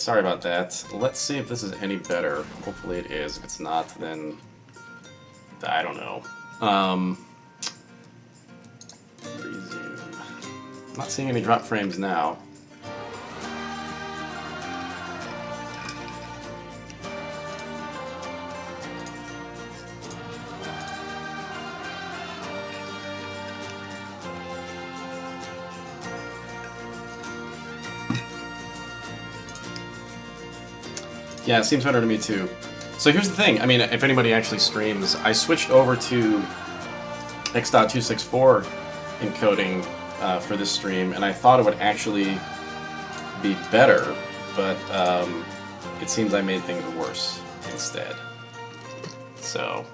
Sorry about that. Let's see if this is any better. Hopefully it is. If it's not, then I don't know. Resume. I'm not seeing any drop frames now. Yeah, it seems better to me too. So here's the thing. I mean, if anybody actually streams, I switched over to X.264 encoding for this stream, and I thought it would actually be better, but it seems I made things worse instead. So,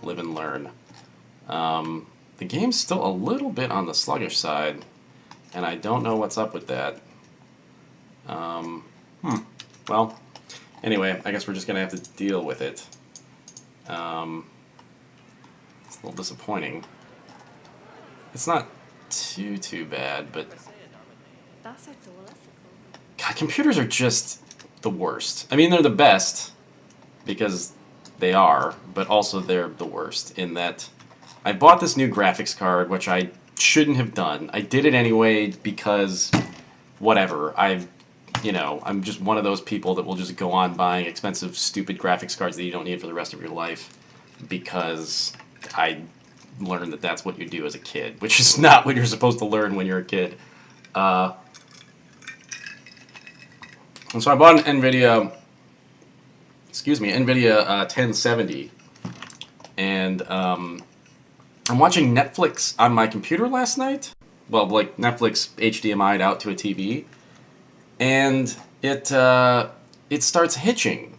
live and learn. The game's still a little bit on the sluggish side, and I don't know what's up with that. Well, anyway, I guess we're just going to have to deal with it. It's a little disappointing. It's not too bad, but God, computers are just the worst. I mean, they're the best because they are, but also they're the worst in that I bought this new graphics card, which I shouldn't have done. I did it anyway because whatever. I'm just one of those people that will just go on buying expensive, stupid graphics cards that you don't need for the rest of your life because I learned that that's what you do as a kid, which is not what you're supposed to learn when you're a kid. And so I bought an NVIDIA 1070, and I'm watching Netflix on my computer last night. Well, like Netflix HDMI'd out to a TV. And it starts hitching,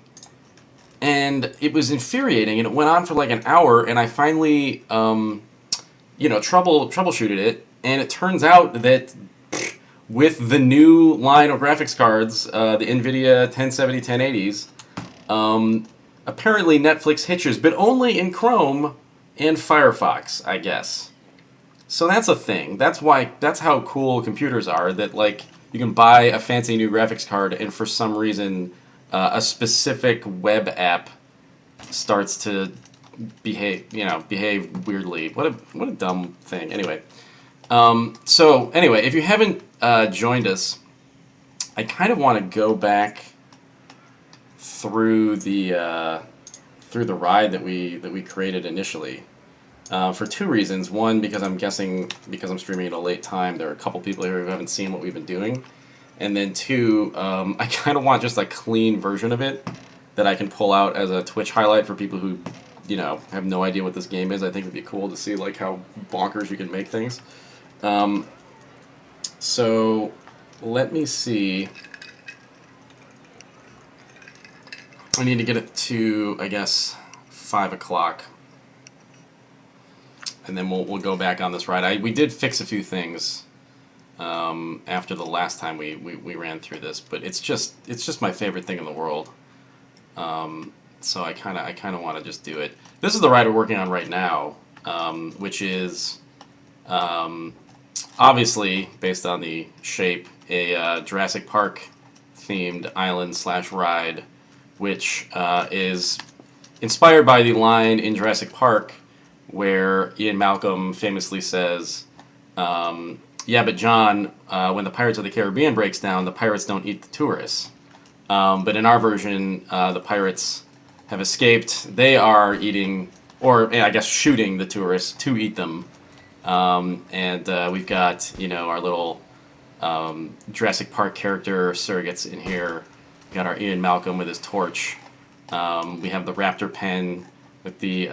and it was infuriating, and it went on for like an hour, and I finally, troubleshooted it, and it turns out that with the new line of graphics cards, the NVIDIA 1070, 1080s, apparently Netflix hitches, but only in Chrome and Firefox, I guess. So that's a thing. That's how cool computers are, that like, you can buy a fancy new graphics card, and for some reason, a specific web app starts to behave weirdly. What a dumb thing. Anyway, if you haven't joined us, I kind of want to go back through the ride that we created initially. For two reasons. One, because I'm streaming at a late time, there are a couple people here who haven't seen what we've been doing. And then two, I kind of want just a clean version of it that I can pull out as a Twitch highlight for people who, have no idea what this game is. I think it'd be cool to see how bonkers you can make things. So let me see. I need to get it to, I guess, 5 o'clock. And then we'll go back on this ride. We did fix a few things after the last time we ran through this, but it's just my favorite thing in the world. So I kind of want to just do it. This is the ride we're working on right now, which is obviously based on the shape, a Jurassic Park themed island/ride, which is inspired by the line in Jurassic Park where Ian Malcolm famously says, yeah, but John, when the Pirates of the Caribbean breaks down, the pirates don't eat the tourists. But in our version, the pirates have escaped. They are eating, or I guess shooting the tourists to eat them. And we've got, our little Jurassic Park character surrogates in here. We've got our Ian Malcolm with his torch. We have the raptor pen with the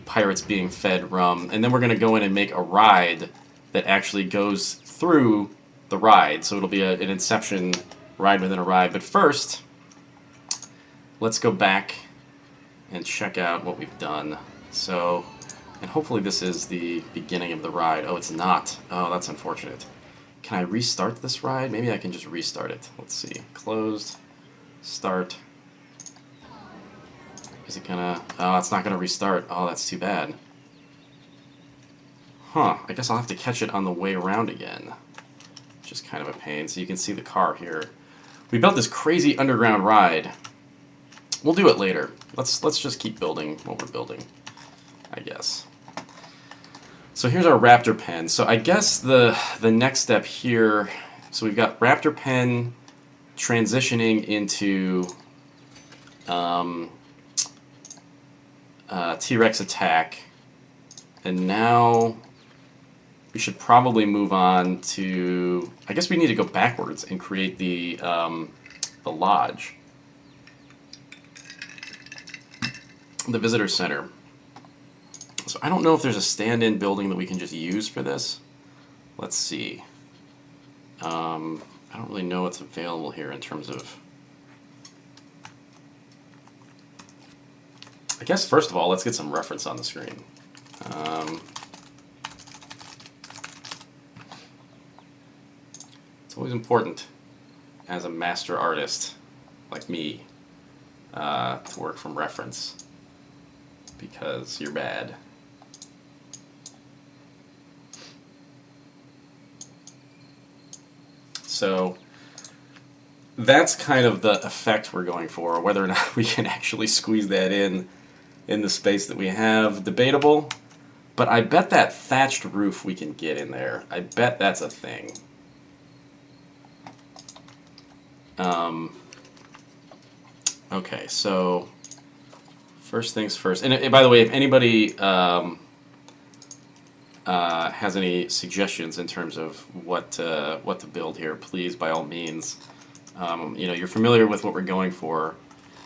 pirates being fed rum, and then we're gonna go in and make a ride that actually goes through the ride. So it'll be an Inception ride within a ride. But first, let's go back and check out what we've done. So, and hopefully this is the beginning of the ride. Oh, it's not. Oh, that's unfortunate. Can I restart this ride? Maybe I can just restart it. Let's see. Closed. Start. Is it gonna... Oh, it's not gonna restart. Oh, that's too bad. Huh. I guess I'll have to catch it on the way around again. Which is kind of a pain. So you can see the car here. We built this crazy underground ride. We'll do it later. Let's just keep building what we're building, I guess. So here's our raptor pen. So I guess the next step here, so we've got raptor pen transitioning into T-Rex attack, and now we should probably move on to, I guess we need to go backwards and create the lodge, the visitor center. So I don't know if there's a stand-in building that we can just use for this. Let's see. I don't really know what's available here in terms of... I guess first of all, let's get some reference on the screen. It's always important as a master artist like me to work from reference, because you're bad. So that's kind of the effect we're going for. Whether or not we can actually squeeze that in the space that we have, debatable. But I bet that thatched roof we can get in there. I bet that's a thing. Okay, so first things first. And by the way, if anybody has any suggestions in terms of what to build here, please, by all means. You know, you're familiar with what we're going for.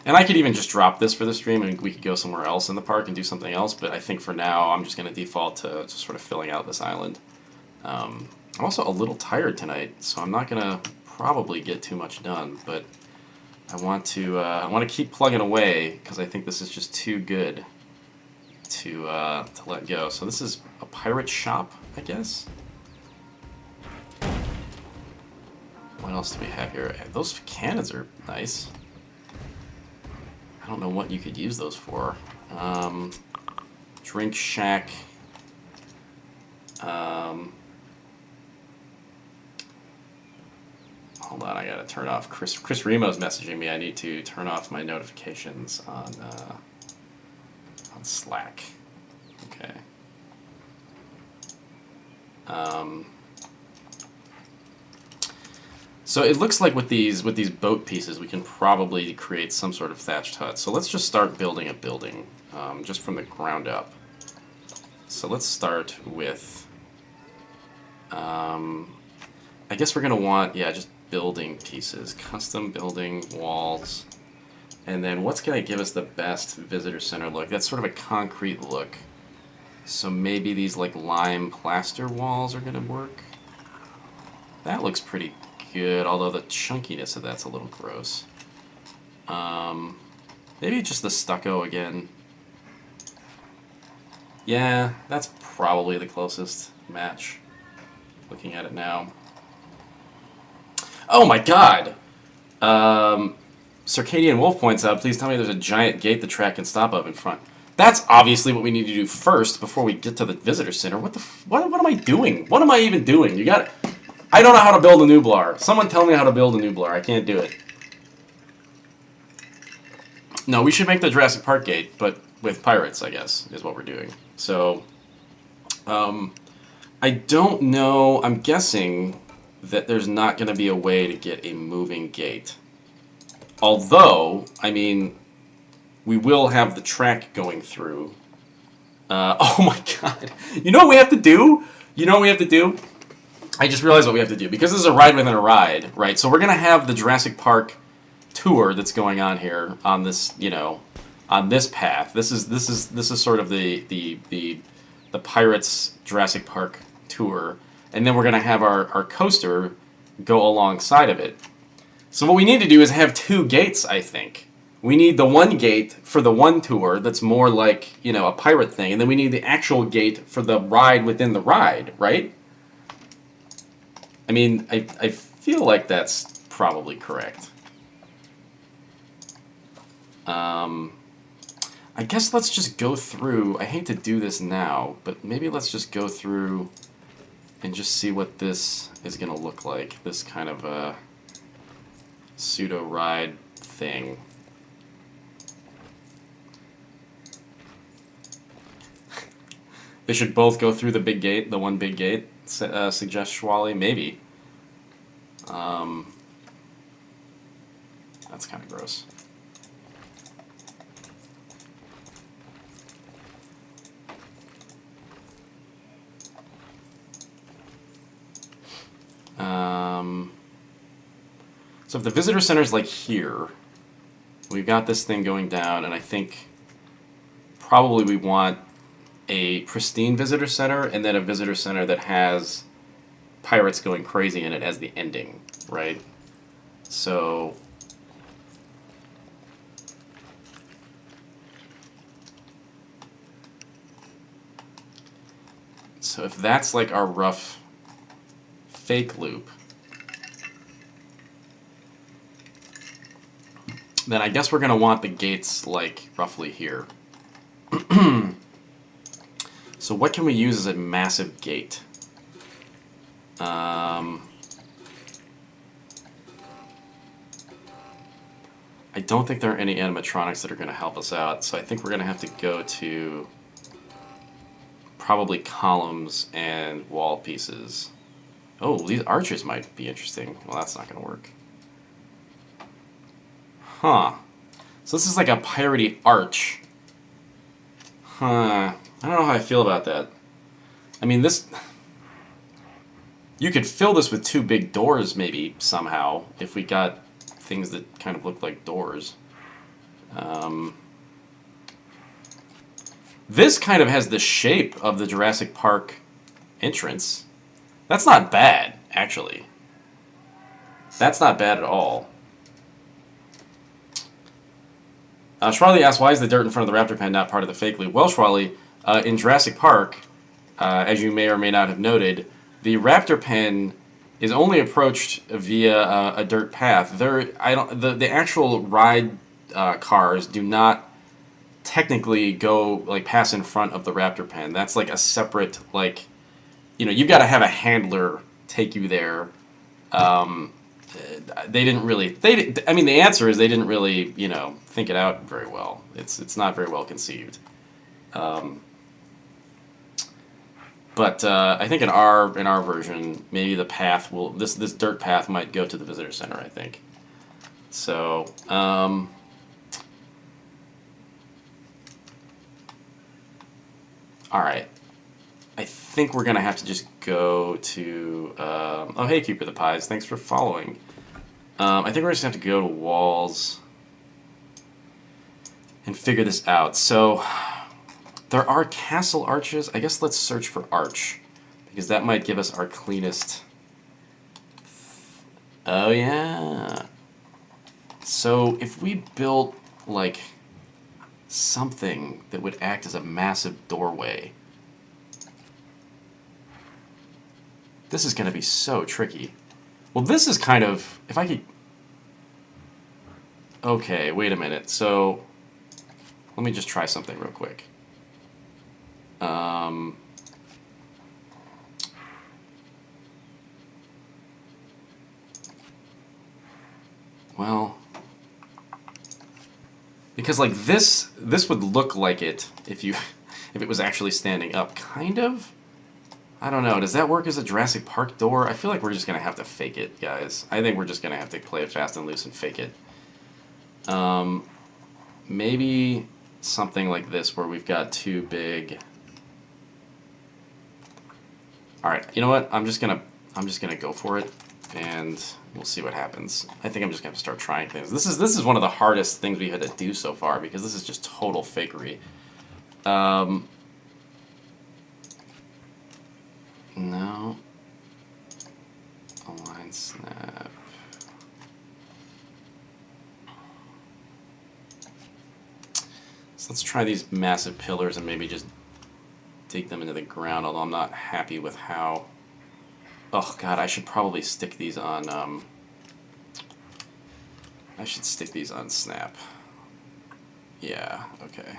And I could even just drop this for the stream and we could go somewhere else in the park and do something else, but I think for now I'm just going to default to just sort of filling out this island. I'm also a little tired tonight, so I'm not going to probably get too much done, but I want to keep plugging away because I think this is just too good to let go. So this is a pirate shop, I guess. What else do we have here? Those cannons are nice. I don't know what you could use those for. Drink shack. Hold on, I gotta turn off. Chris Remo's messaging me. I need to turn off my notifications on Slack. Okay. So it looks like with these boat pieces, we can probably create some sort of thatched hut. So let's just start building a building, just from the ground up. So let's start with, I guess we're gonna want, yeah, just building pieces, custom building walls, and then what's gonna give us the best visitor center look? That's sort of a concrete look. So maybe these like lime plaster walls are gonna work. That looks pretty good, although the chunkiness of that's a little gross. Maybe just the stucco again. Yeah, that's probably the closest match, looking at it now. Oh my god! Circadian Wolf points out, please tell me there's a giant gate the track can stop up in front. That's obviously what we need to do first before we get to the visitor center. What am I doing? What am I even doing? You got it. I don't know how to build a Nublar. Someone tell me how to build a Nublar. I can't do it. No, we should make the Jurassic Park gate, but with pirates, I guess, is what we're doing. So, I don't know. I'm guessing that there's not going to be a way to get a moving gate. Although, I mean, we will have the track going through. Oh my god. You know what we have to do? You know what we have to do? I just realized what we have to do. Because this is a ride within a ride, right? So we're going to have the Jurassic Park tour that's going on here on this, you know, on this path. This is sort of the Pirates Jurassic Park tour. And then we're going to have our coaster go alongside of it. So what we need to do is have two gates, I think. We need the one gate for the one tour that's more like, you know, a pirate thing. And then we need the actual gate for the ride within the ride, right? I mean, I feel like that's probably correct. I guess let's just go through. I hate to do this now, but maybe let's just go through and just see what this is going to look like. This kind of pseudo ride thing. They should both go through the big gate, the one big gate, suggests Schwally. Maybe. That's kind of gross. So if the visitor center is like here, we've got this thing going down, and I think probably we want a pristine visitor center and then a visitor center that has pirates going crazy in it as the ending, right? So if that's like our rough fake loop, then I guess we're going to want the gates like roughly here. So what can we use as a massive gate? I don't think there are any animatronics that are going to help us out, so I think we're going to have to go to probably columns and wall pieces. Oh, these arches might be interesting. Well, that's not going to work. Huh. So this is like a piratey arch. Huh. I don't know how I feel about that. I mean, this... You could fill this with two big doors, maybe, somehow, if we got things that kind of look like doors. This kind of has the shape of the Jurassic Park entrance. That's not bad, actually. That's not bad at all. Schwally asks, why is the dirt in front of the raptor pen not part of the fake loop? Well, Schwally, in Jurassic Park, as you may or may not have noted, the raptor pen is only approached via a dirt path. The actual ride cars do not technically go like pass in front of the raptor pen. That's like a separate, like, you know, you've got to have a handler take you there. They didn't really. I mean, the answer is they didn't really, you know, think it out very well. It's not very well conceived. But I think in our version, maybe the path will this dirt path might go to the visitor center. I think. So. All right. I think we're gonna have to just go to. Oh, hey, Keeper the Pies. Thanks for following. I think we're just gonna have to go to walls and figure this out. So there are castle arches. I guess let's search for arch because that might give us our cleanest. Oh yeah. So if we built like something that would act as a massive doorway. This is going to be so tricky. Well, this is kind of... If I could... Okay, wait a minute. So, let me just try something real quick. Well... Because, like, this would look like it if it was actually standing up. Kind of? I don't know. Does that work as a Jurassic Park door? I feel like we're just going to have to fake it, guys. I think we're just going to have to play it fast and loose and fake it. Maybe something like this where we've got two big... Alright, you know what? I'm just gonna go for it, and we'll see what happens. I think I'm just gonna start trying things. This is one of the hardest things we've had to do so far because this is just total fakery. No. Align snap. So let's try these massive pillars and maybe just dig them into the ground, although I'm not happy with how... Oh god, I should probably stick these on, I should stick these on snap. Yeah, okay.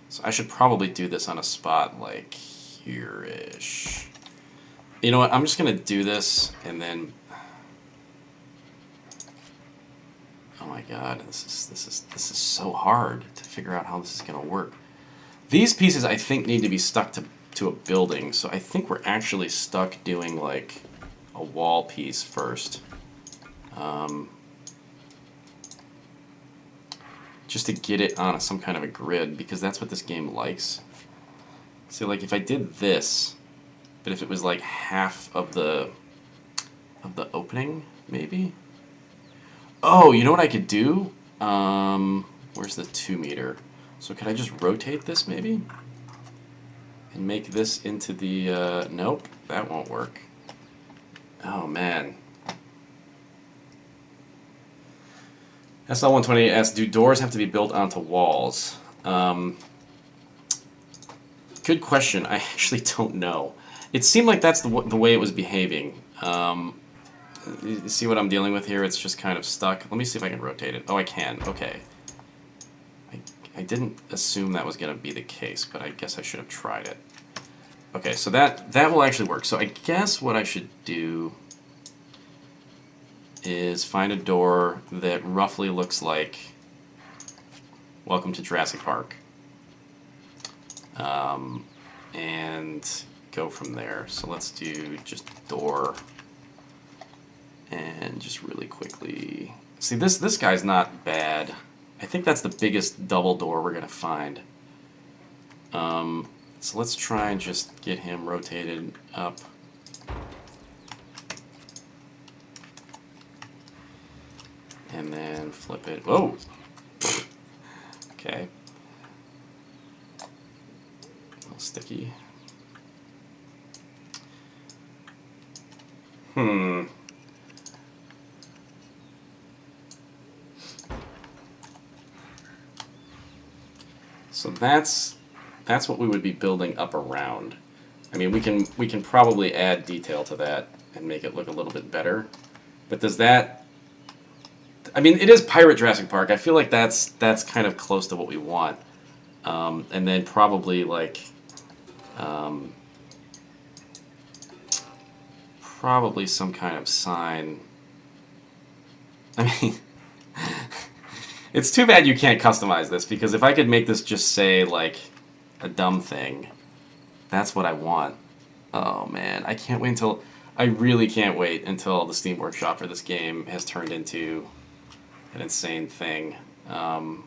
So I should probably do this on a spot like here-ish. You know what, I'm just gonna do this and then... Oh my god, this is so hard to figure out how this is gonna work. These pieces I think need to be stuck to a building, so I think we're actually stuck doing like a wall piece first. Just to get it on some kind of a grid, because that's what this game likes. So like if I did this, but if it was like half of the opening, maybe? Oh, you know what I could do? Where's the 2 meter? So could I just rotate this maybe? And make this into the, nope, that won't work. Oh man. SL128 asks, do doors have to be built onto walls? Good question. I actually don't know. It seemed like that's the way it was behaving. You see what I'm dealing with here? It's just kind of stuck. Let me see if I can rotate it. Oh, I can. Okay. I didn't assume that was going to be the case, but I guess I should have tried it. Okay, so that will actually work. So I guess what I should do is find a door that roughly looks like Welcome to Jurassic Park. And go from there. So let's do just door. And just really quickly... See, this guy's not bad. I think that's the biggest double door we're going to find. So let's try and just get him rotated up. And then flip it. Whoa! Okay. A little sticky. So that's what we would be building up around. I mean, we can probably add detail to that and make it look a little bit better. But does that... I mean, it is Pirate Jurassic Park. I feel like that's kind of close to what we want. And then probably like... probably some kind of sign. I mean... It's too bad you can't customize this, because if I could make this just say, like, a dumb thing, that's what I want. Oh, man. I can't wait until... I really can't wait until the Steam Workshop for this game has turned into an insane thing. I'm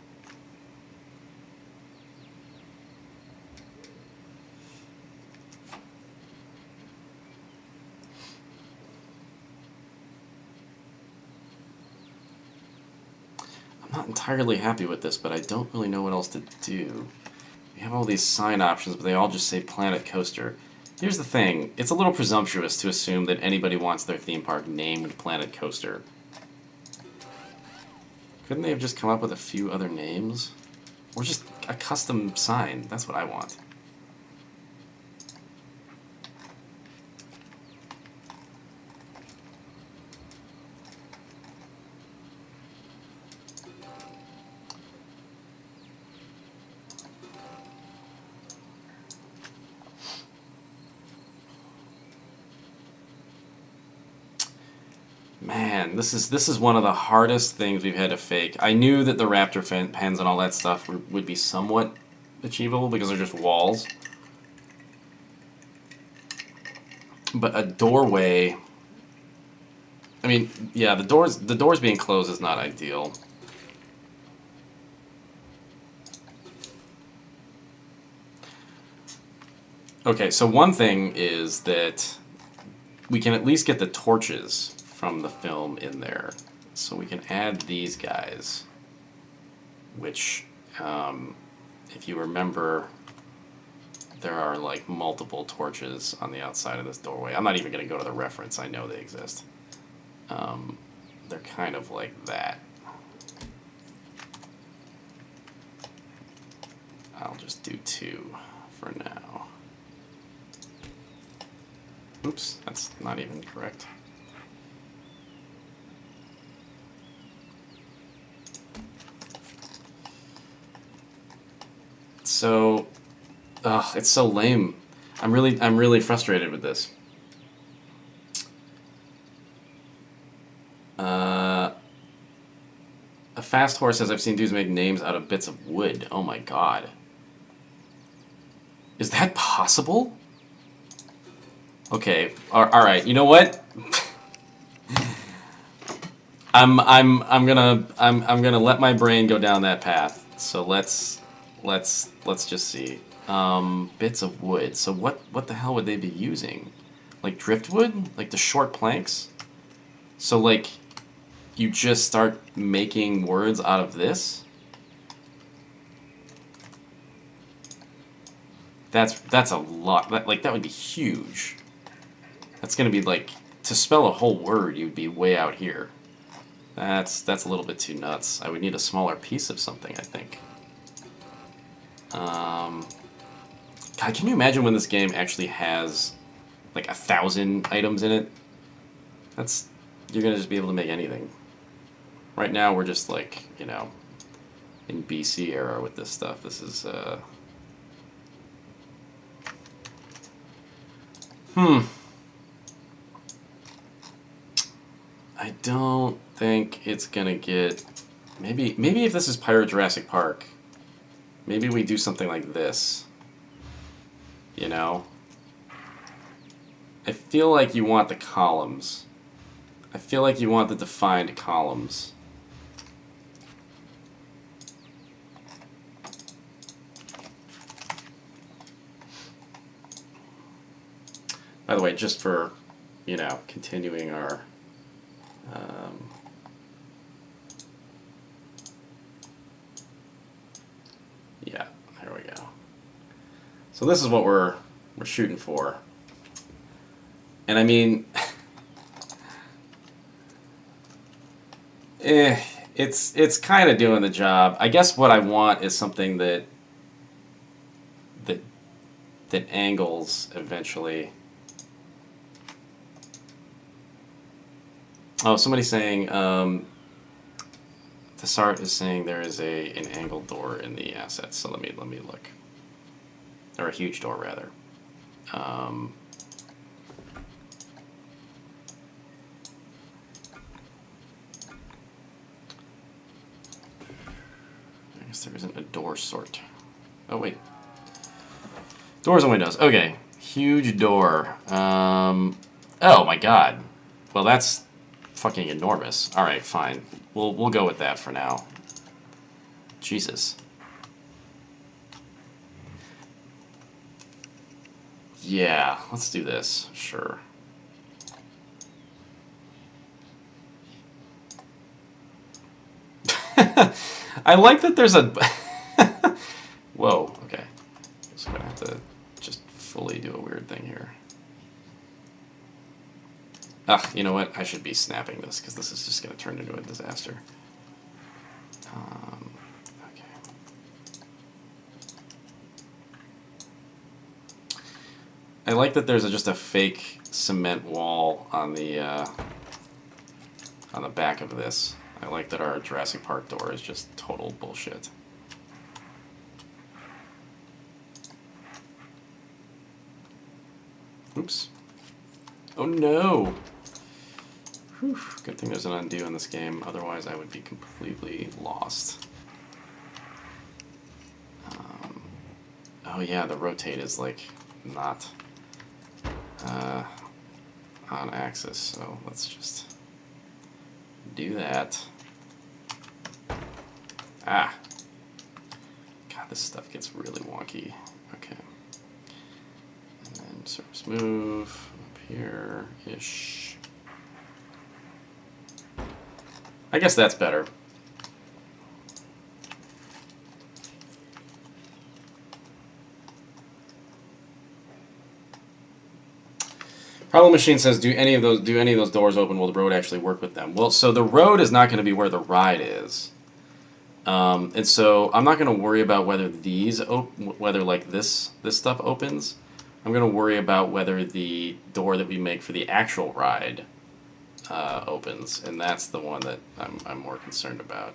not entirely happy with this, but I don't really know what else to do. We have all these sign options, but they all just say Planet Coaster. Here's the thing. It's a little presumptuous to assume that anybody wants their theme park named Planet Coaster. Couldn't they have just come up with a few other names? Or just a custom sign? That's what I want. Man, this is one of the hardest things we've had to fake. I knew that the raptor pens and all that stuff would be somewhat achievable because they're just walls. But a doorway... I mean, yeah, the doors being closed is not ideal. Okay, so one thing is that we can at least get the torches from the film in there. So we can add these guys, which, if you remember, there are like multiple torches on the outside of this doorway. I'm not even going to go to the reference. I know they exist. They're kind of like that. I'll just do 2 for now. Oops, that's not even correct. So, it's so lame. I'm really frustrated with this. A fast horse says I've seen dudes make names out of bits of wood. Oh my god. Is that possible? Okay. All right. You know what? I'm gonna let my brain go down that path. So let's just see. Bits of wood. So what the hell would they be using? Like driftwood? Like the short planks? So like you just start making words out of this? That's a lot. That would be huge. That's gonna be like, to spell a whole word, you'd be way out here. That's a little bit too nuts. I would need a smaller piece of something, I think. God, can you imagine when this game actually has like 1,000 items in it? You're gonna just be able to make anything. Right now we're just like, you know, in BC era with this stuff. This is I don't think it's gonna get. Maybe if this is Pirate Jurassic Park, maybe we do something like this. You know? I feel like you want the columns. I feel like you want the defined columns. By the way, just for, you know, continuing our yeah, there we go. So this is what we're shooting for. And I mean, it's kind of doing the job. I guess what I want is something that angles eventually. Oh, somebody's saying Tassart is saying there is an angled door in the assets. So let me look, or a huge door rather. I guess there isn't a door sort. Oh wait, doors and windows. Okay, huge door. Oh my god. Well, that's fucking enormous. All right, fine. We'll go with that for now. Jesus. Yeah, let's do this. Sure. I like that there's a. Whoa. Okay. So I'm gonna have to just fully do a weird thing here. Ugh, you know what? I should be snapping this because this is just going to turn into a disaster. Okay. I like that there's just a fake cement wall on the back of this. I like that our Jurassic Park door is just total bullshit. Oops. Oh no! Whew. Good thing there's an undo in this game, otherwise I would be completely lost. Oh yeah, the rotate is like not on axis, so let's just do that. Ah! God, this stuff gets really wonky. Okay. And then surface move up here-ish. I guess that's better. Problem Machine says, do any of those doors open? Will the road actually work with them? Well, so the road is not going to be where the ride is, and so I'm not going to worry about whether whether like this stuff opens. I'm going to worry about whether the door that we make for the actual ride opens, and that's the one that I'm more concerned about.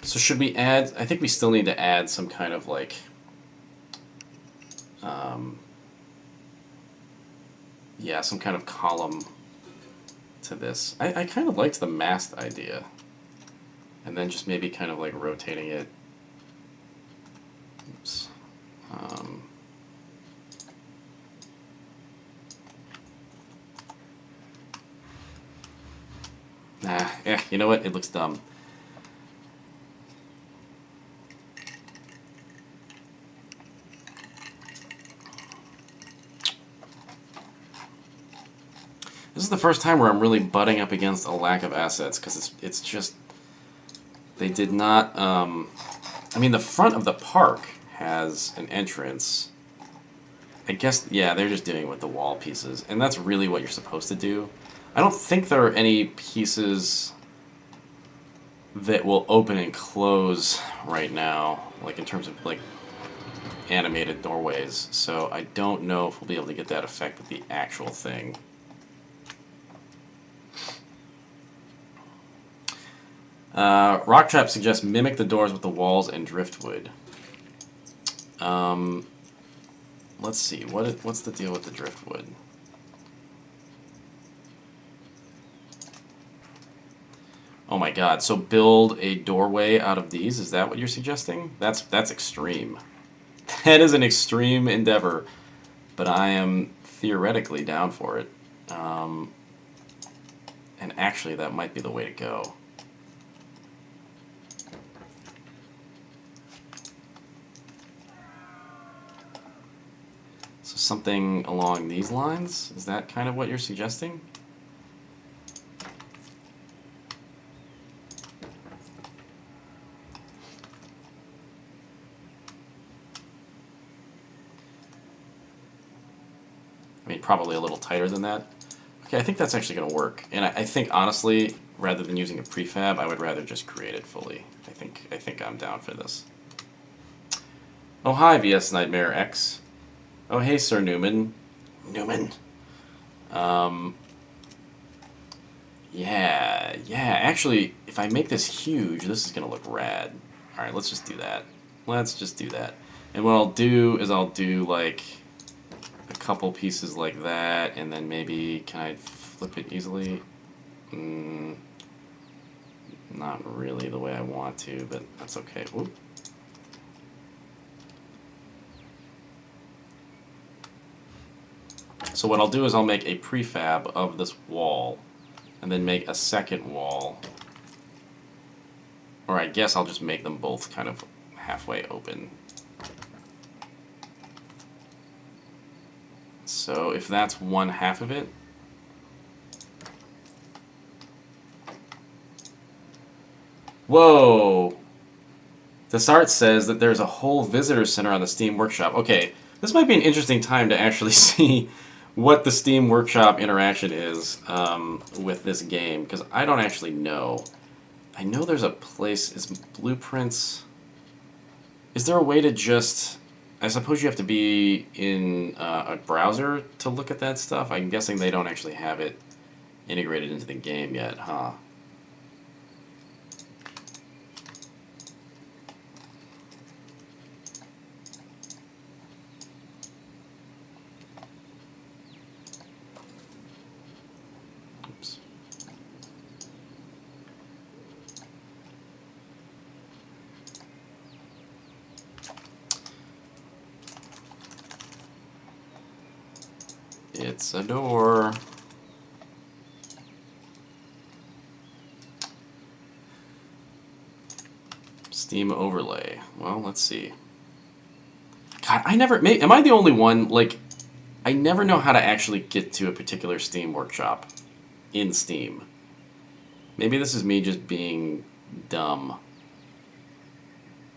So should we add? I think we still need to add some kind of like. Yeah, some kind of column to this. I kind of liked the mast idea. And then just maybe kind of like rotating it. Oops. You know what? It looks dumb. This is the first time where I'm really butting up against a lack of assets, because it's just... They did not... I mean, the front of the park has an entrance. I guess, yeah, they're just doing it with the wall pieces, and that's really what you're supposed to do. I don't think there are any pieces that will open and close right now, like in terms of like animated doorways, so I don't know if we'll be able to get that effect with the actual thing. Rocktrap suggests mimic the doors with the walls and driftwood. Let's see, what's the deal with the driftwood? Oh my god, so build a doorway out of these? Is that what you're suggesting? That's extreme. That is an extreme endeavor, but I am theoretically down for it. And actually, that might be the way to go. So something along these lines? Is that kind of what you're suggesting? I mean, probably a little tighter than that. Okay, I think that's actually going to work. And I think, honestly, rather than using a prefab, I would rather just create it fully. I think I'm down for this. Oh, hi, VS Nightmare X. Oh, hey, Sir Newman. Yeah, actually, if I make this huge, this is going to look rad. Alright, let's just do that. And what I'll do is I'll do, like, a couple pieces like that, and then maybe, can I flip it easily? Not really the way I want to, but that's okay. Whoop. So what I'll do is I'll make a prefab of this wall, and then make a second wall. Or I guess I'll just make them both kind of halfway open. So if that's one half of it, whoa! This art says that there's a whole visitor center on the Steam Workshop. Okay, this might be an interesting time to actually see what the Steam Workshop interaction is with this game, because I don't actually know. I know there's a place, is Blueprints... Is there a way to just... I suppose you have to be in a browser to look at that stuff? I'm guessing they don't actually have it integrated into the game yet, huh? Oops. It's a door. Steam overlay. Well, let's see. God, am I the only one? Like, I never know how to actually get to a particular Steam Workshop in Steam. Maybe this is me just being dumb.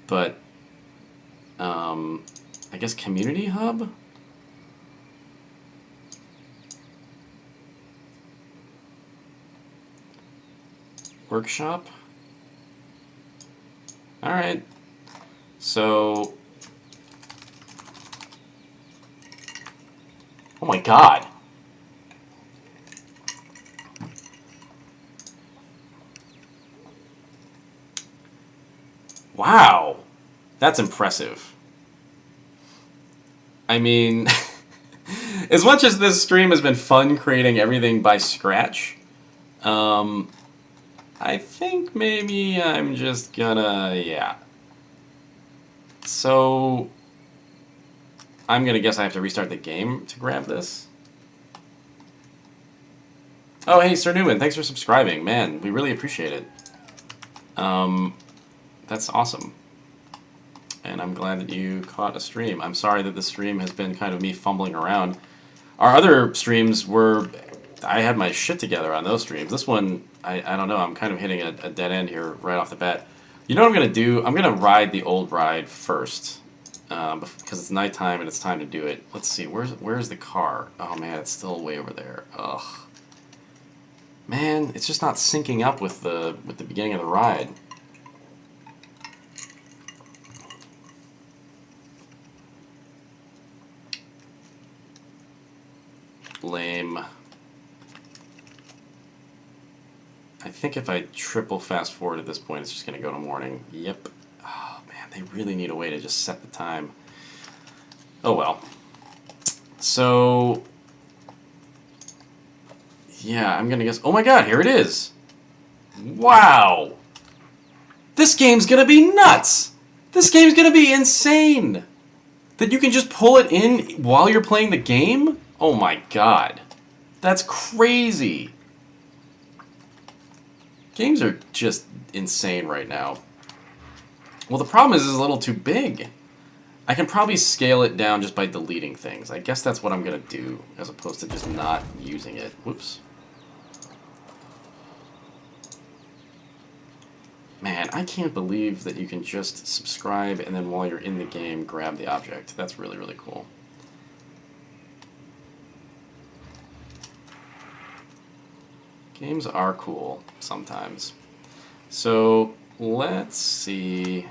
But, I guess Community Hub? Workshop? Alright. So... Oh my god! Wow! That's impressive. I mean... as much as this stream has been fun creating everything by scratch, I think maybe I'm just gonna, yeah. So, I'm gonna guess I have to restart the game to grab this. Oh, hey, Sir Newman, thanks for subscribing. Man, we really appreciate it. That's awesome. And I'm glad that you caught a stream. I'm sorry that the stream has been kind of me fumbling around. Our other streams were... I had my shit together on those streams. This one, I don't know, I'm kind of hitting a dead end here right off the bat. You know what I'm going to do? I'm going to ride the old ride first. Because it's nighttime and it's time to do it. Let's see, where's the car? Oh man, it's still way over there. Ugh. Man, it's just not syncing up with the beginning of the ride. Lame. I think if I triple fast forward at this point, it's just going to go to morning. Yep. Oh, man, they really need a way to just set the time. Oh, well. So, yeah, I'm going to guess... Oh, my God, here it is. Wow. This game's going to be nuts. This game's going to be insane. That you can just pull it in while you're playing the game? Oh, my God. That's crazy. Games are just insane right now. Well, the problem is it's a little too big. I can probably scale it down just by deleting things. I guess that's what I'm going to do, as opposed to just not using it. Whoops. Man, I can't believe that you can just subscribe and then while you're in the game, grab the object. That's really, really cool. Games are cool sometimes. So let's see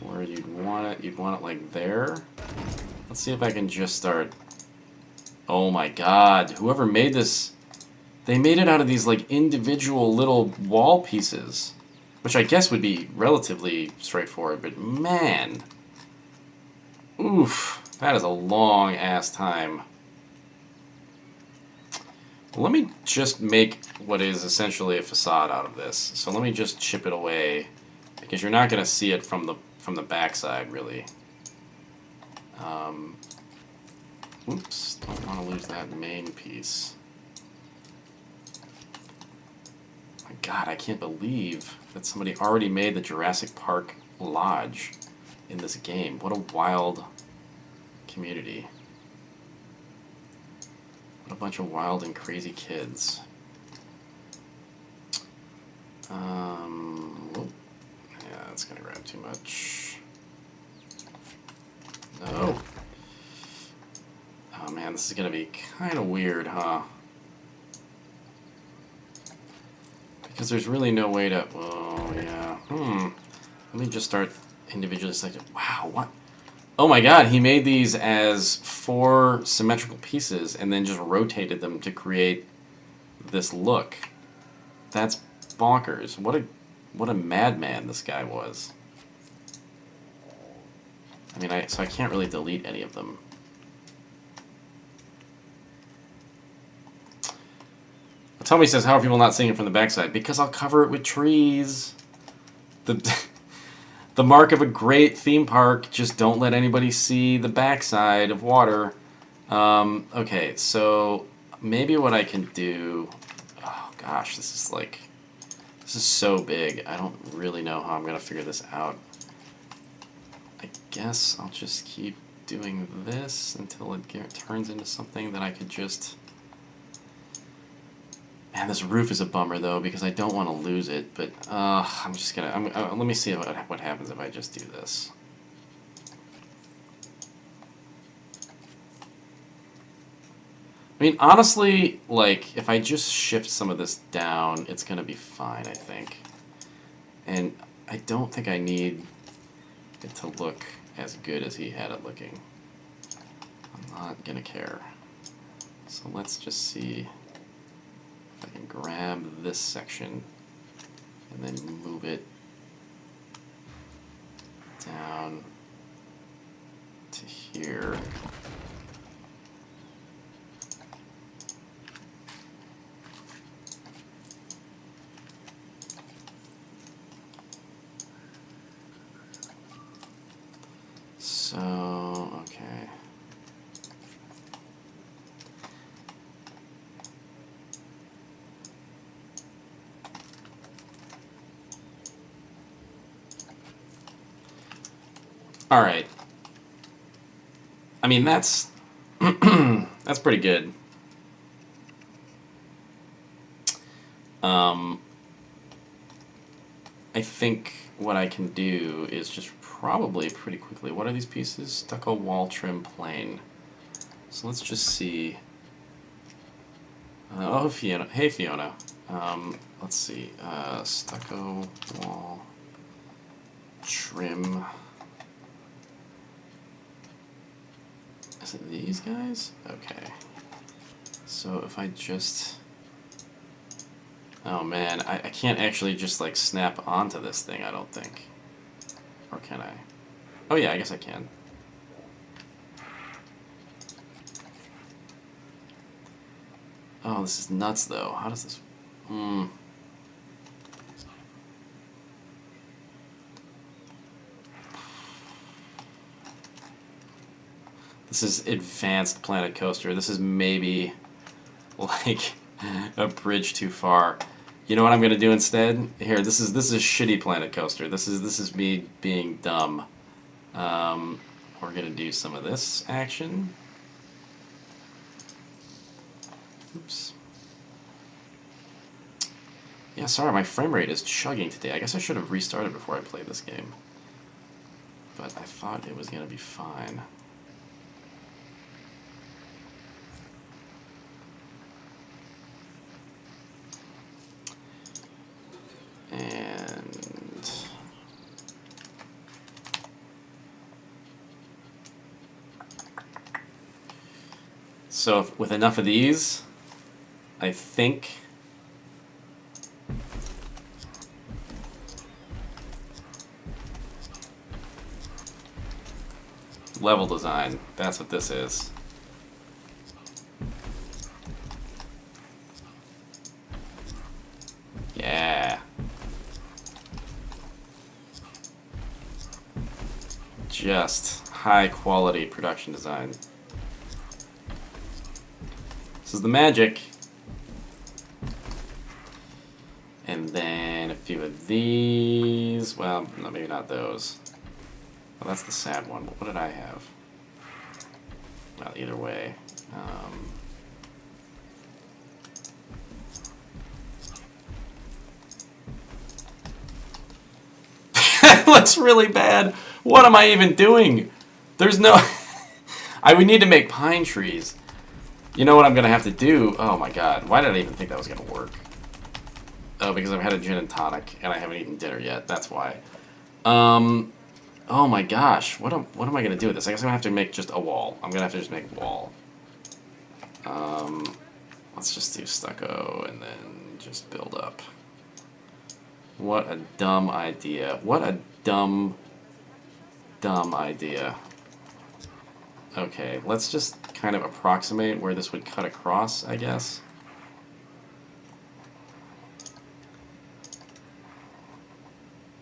where you'd want it. You'd want it like there. Let's see if I can just start. Oh my God, whoever made this, they made it out of these like individual little wall pieces, which I guess would be relatively straightforward, but man, oof, that is a long ass time. Let me just make what is essentially a facade out of this. So let me just chip it away, because you're not going to see it from the backside, really. Oops, don't want to lose that main piece. My God, I can't believe that somebody already made the Jurassic Park Lodge in this game. What a wild community. A bunch of wild and crazy kids. Whoop. Yeah, that's gonna grab too much. No. Oh man, this is gonna be kind of weird, huh? Because there's really no way to... Oh, yeah. Let me just start individually selecting... Wow, what? Oh my God, he made these as 4 symmetrical pieces and then just rotated them to create this look. That's bonkers. What a madman this guy was. I mean, so I can't really delete any of them. Tommy says, how are people not seeing it from the backside? Because I'll cover it with trees. The mark of a great theme park, just don't let anybody see the backside of water. Okay, so maybe what I can do... Oh gosh, this is so big. I don't really know how I'm going to figure this out. I guess I'll just keep doing this until it turns into something that I could just... Man, this roof is a bummer though, because I don't want to lose it, but I'm just gonna... let me see what happens if I just do this. I mean, honestly, like, if I just shift some of this down, it's gonna be fine, I think. And I don't think I need it to look as good as he had it looking. I'm not gonna care. So let's just see if I can grab this section and then move it down to here. So, okay. All right. I mean, that's that's pretty good. I think what I can do is just probably pretty quickly. What are these pieces? Stucco wall trim plane. So let's just see. Oh, Fiona. Hey, Fiona. Let's see. Stucco wall trim. Is it these guys? Okay. So if I just... Oh man, I can't actually just like snap onto this thing, I don't think. Or can I? Oh yeah, I guess I can. Oh, this is nuts though. How does this... This is advanced Planet Coaster. This is maybe like a bridge too far. You know what I'm gonna do instead? Here, this is shitty Planet Coaster. This is me being dumb. We're gonna do some of this action. Oops. Yeah, sorry, my frame rate is chugging today. I guess I should have restarted before I played this game. But I thought it was gonna be fine. And so with enough of these, I think level design, that's what this is. Yeah. Just high quality production design. This is the magic. And then a few of these. Well, no, maybe not those. Well, that's the sad one. What did I have? Well, either way. That looks really bad. What am I even doing? There's no... I would need to make pine trees. You know what I'm going to have to do? Oh my god. Why did I even think that was going to work? Oh, because I've had a gin and tonic and I haven't eaten dinner yet. That's why. Oh my gosh. What am I going to do with this? I guess I'm going to have to make just a wall. I'm going to have to just make a wall. Let's just do stucco and then just build up. What a dumb idea. What a dumb idea. Okay, let's just kind of approximate where this would cut across, I guess.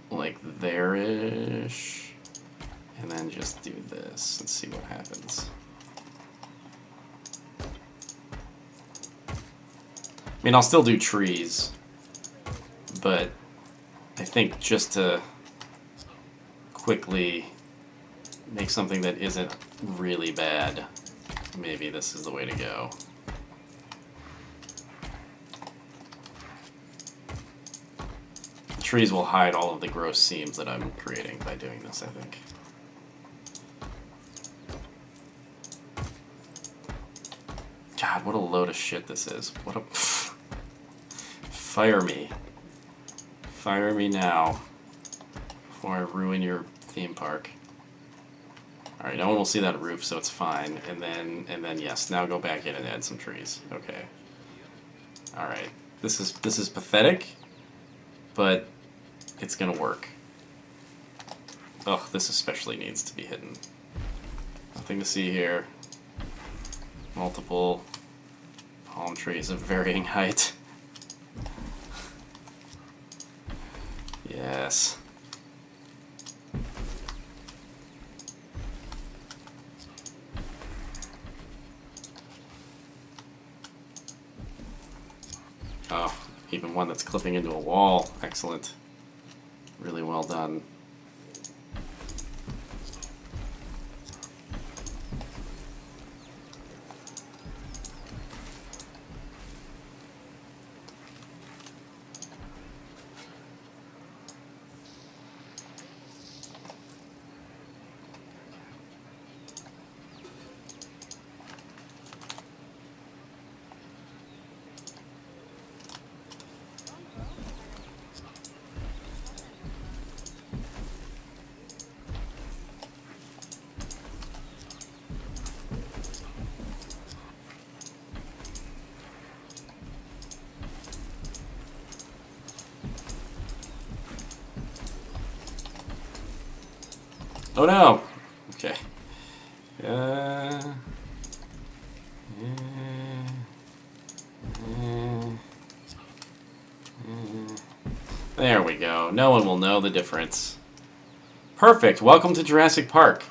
Like there-ish. And then just do this and see what happens. I mean, I'll still do trees, but I think just to quickly make something that isn't really bad, maybe this is the way to go. The trees will hide all of the gross seams that I'm creating by doing this, I think. God, what a load of shit this is. What a... Fire me. Fire me now. Before I ruin your theme park. Alright, no one will see that roof, so it's fine. And then yes, now go back in and add some trees. Okay. Alright. This is pathetic, but it's gonna work. Ugh, this especially needs to be hidden. Nothing to see here. Multiple palm trees of varying height. Yes. even one that's clipping into a wall. Excellent. Really well done. Oh no! Okay. There we go. No one will know the difference. Perfect. Welcome to Jurassic Park.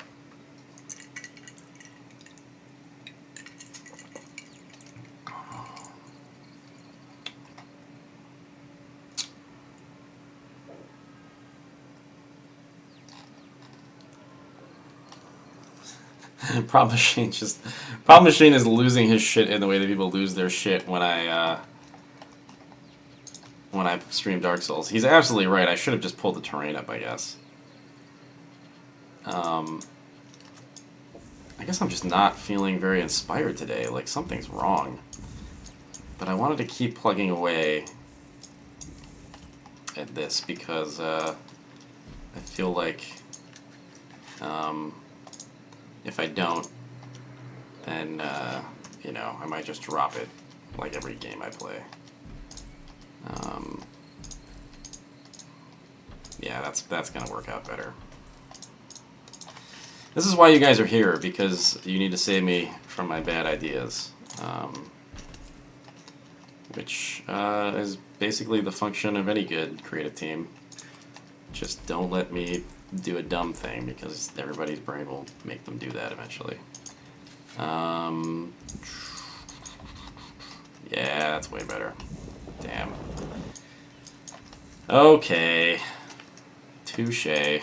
Problem Machine is losing his shit in the way that people lose their shit when I stream Dark Souls. He's absolutely right. I should have just pulled the terrain up, I guess. I guess I'm just not feeling very inspired today. Like, something's wrong. But I wanted to keep plugging away at this because I feel like if I don't, then, you know, I might just drop it like every game I play. Yeah, that's gonna work out better. This is why you guys are here, because you need to save me from my bad ideas. Which is basically the function of any good creative team. Just don't let me do a dumb thing, because everybody's brain will make them do that eventually. Yeah, that's way better. Damn. Okay. Touche.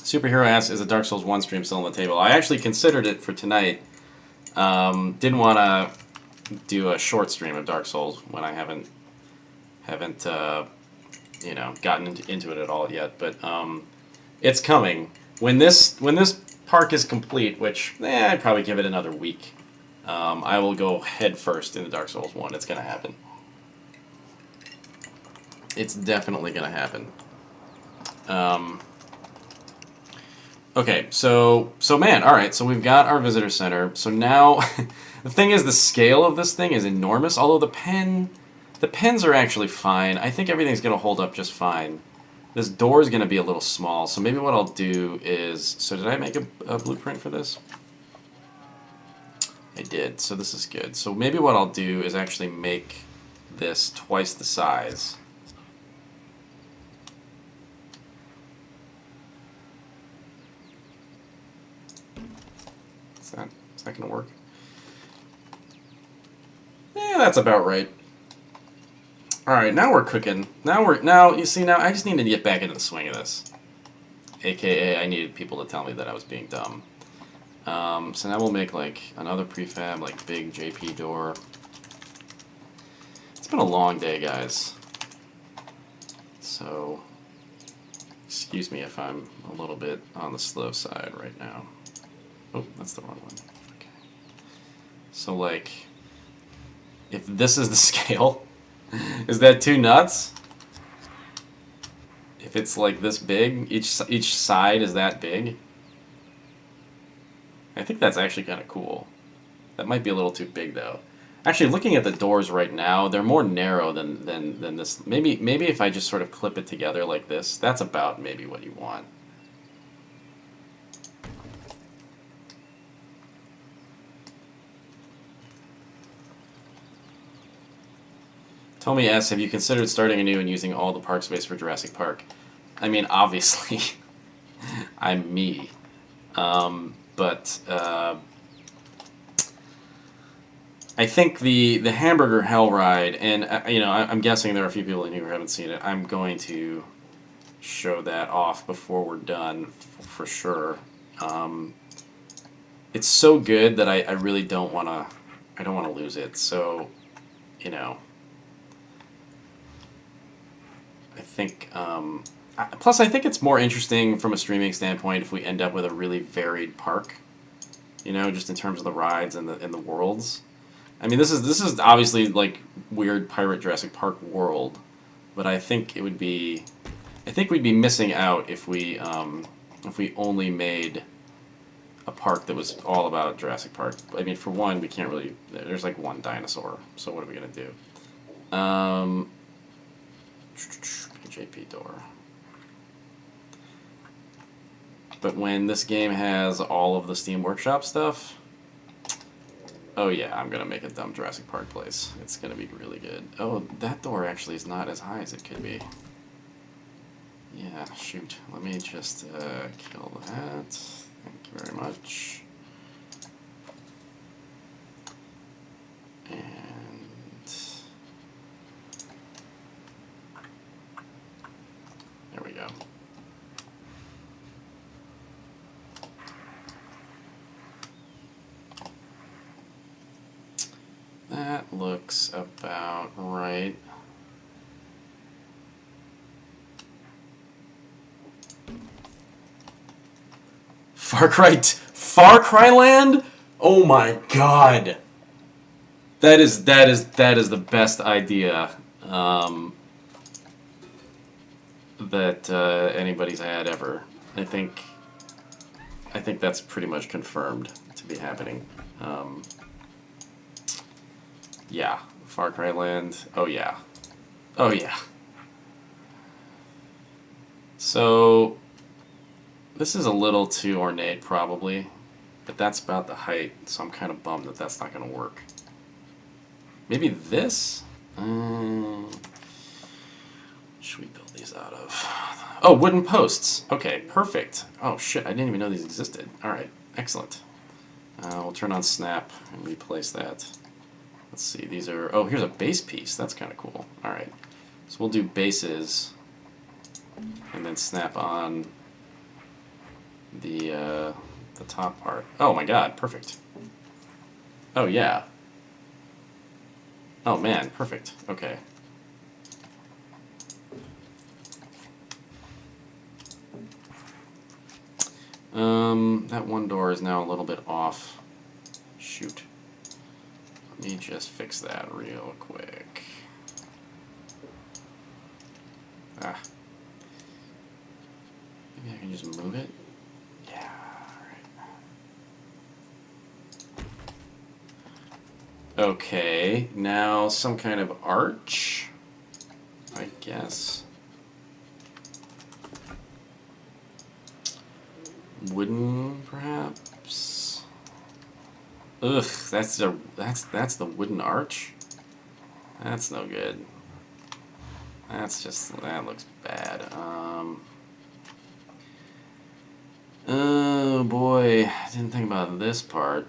Superhero asks, is a Dark Souls 1 stream still on the table? I actually considered it for tonight. Didn't want to do a short stream of Dark Souls when I haven't you know, gotten into it at all yet. But it's coming. When this park is complete, which I'd probably give it another week, I will go head first into Dark Souls 1. It's gonna happen. It's definitely gonna happen. Okay, so man, all right. So we've got our visitor center. So now, the thing is, the scale of this thing is enormous. Although the pens are actually fine. I think everything's gonna hold up just fine. This door is gonna be a little small. So maybe what I'll do is, so did I make a blueprint for this? I did. So this is good. So maybe what I'll do is actually make this twice the size. Is that gonna work? Yeah, that's about right. All right, now we're cooking. Now you see, now I just need to get back into the swing of this. AKA, I needed people to tell me that I was being dumb. So now we'll make like another prefab, like big JP door. It's been a long day, guys. So excuse me if I'm a little bit on the slow side right now. Oh, that's the wrong one. Okay. So like, if this is the scale, is that too nuts? If it's like this big, each side is that big? I think that's actually kind of cool. That might be a little too big though. Actually, looking at the doors right now, they're more narrow than this. Maybe if I just sort of clip it together like this, that's about maybe what you want. Tommy asks, have you considered starting anew and using all the park space for Jurassic Park? I mean, obviously, I'm me. But I I think the Hamburger Hell Ride, and you know, I'm guessing there are a few people in here who haven't seen it. I'm going to show that off before we're done, for sure. It's so good that I really don't want to. I don't want to lose it. So, you know, I think. Plus, I think it's more interesting from a streaming standpoint if we end up with a really varied park. You know, just in terms of the rides and the worlds. I mean, this is obviously like weird pirate Jurassic Park world, but I think it would be. I think we'd be missing out if we only made a park that was all about Jurassic Park. I mean, for one, we can't really. There's like one dinosaur, so what are we gonna do? JP door. But when this game has all of the Steam Workshop stuff, oh yeah, I'm gonna make a dumb Jurassic Park place. It's gonna be really good. Oh, that door actually is not as high as it could be. Yeah, shoot. Let me just kill that. Thank you very much. And there we go. That looks about right. Far Cry Land? Oh my god. That is the best idea that anybody's had ever. I think that's pretty much confirmed to be happening. Yeah, Far Cry Land. Oh yeah. Oh yeah. So this is a little too ornate, probably, but that's about the height, so I'm kind of bummed that that's not going to work. Maybe this? Should we build these out of? Oh, wooden posts. Okay, perfect. Oh shit, I didn't even know these existed. Alright, excellent. We'll turn on snap and replace that. Let's see, these are... Oh, here's a base piece. That's kind of cool. Alright, so we'll do bases and then snap on the top part. Oh my god, perfect. Oh yeah. Oh man, perfect. Okay. That one door is now a little bit off. Shoot. Let me just fix that real quick. Ah. Maybe I can just move it? Yeah, alright. Okay, now some kind of arch, I guess. Wooden, perhaps? Ugh, that's the wooden arch? That's no good. That looks bad. Oh boy, I didn't think about this part.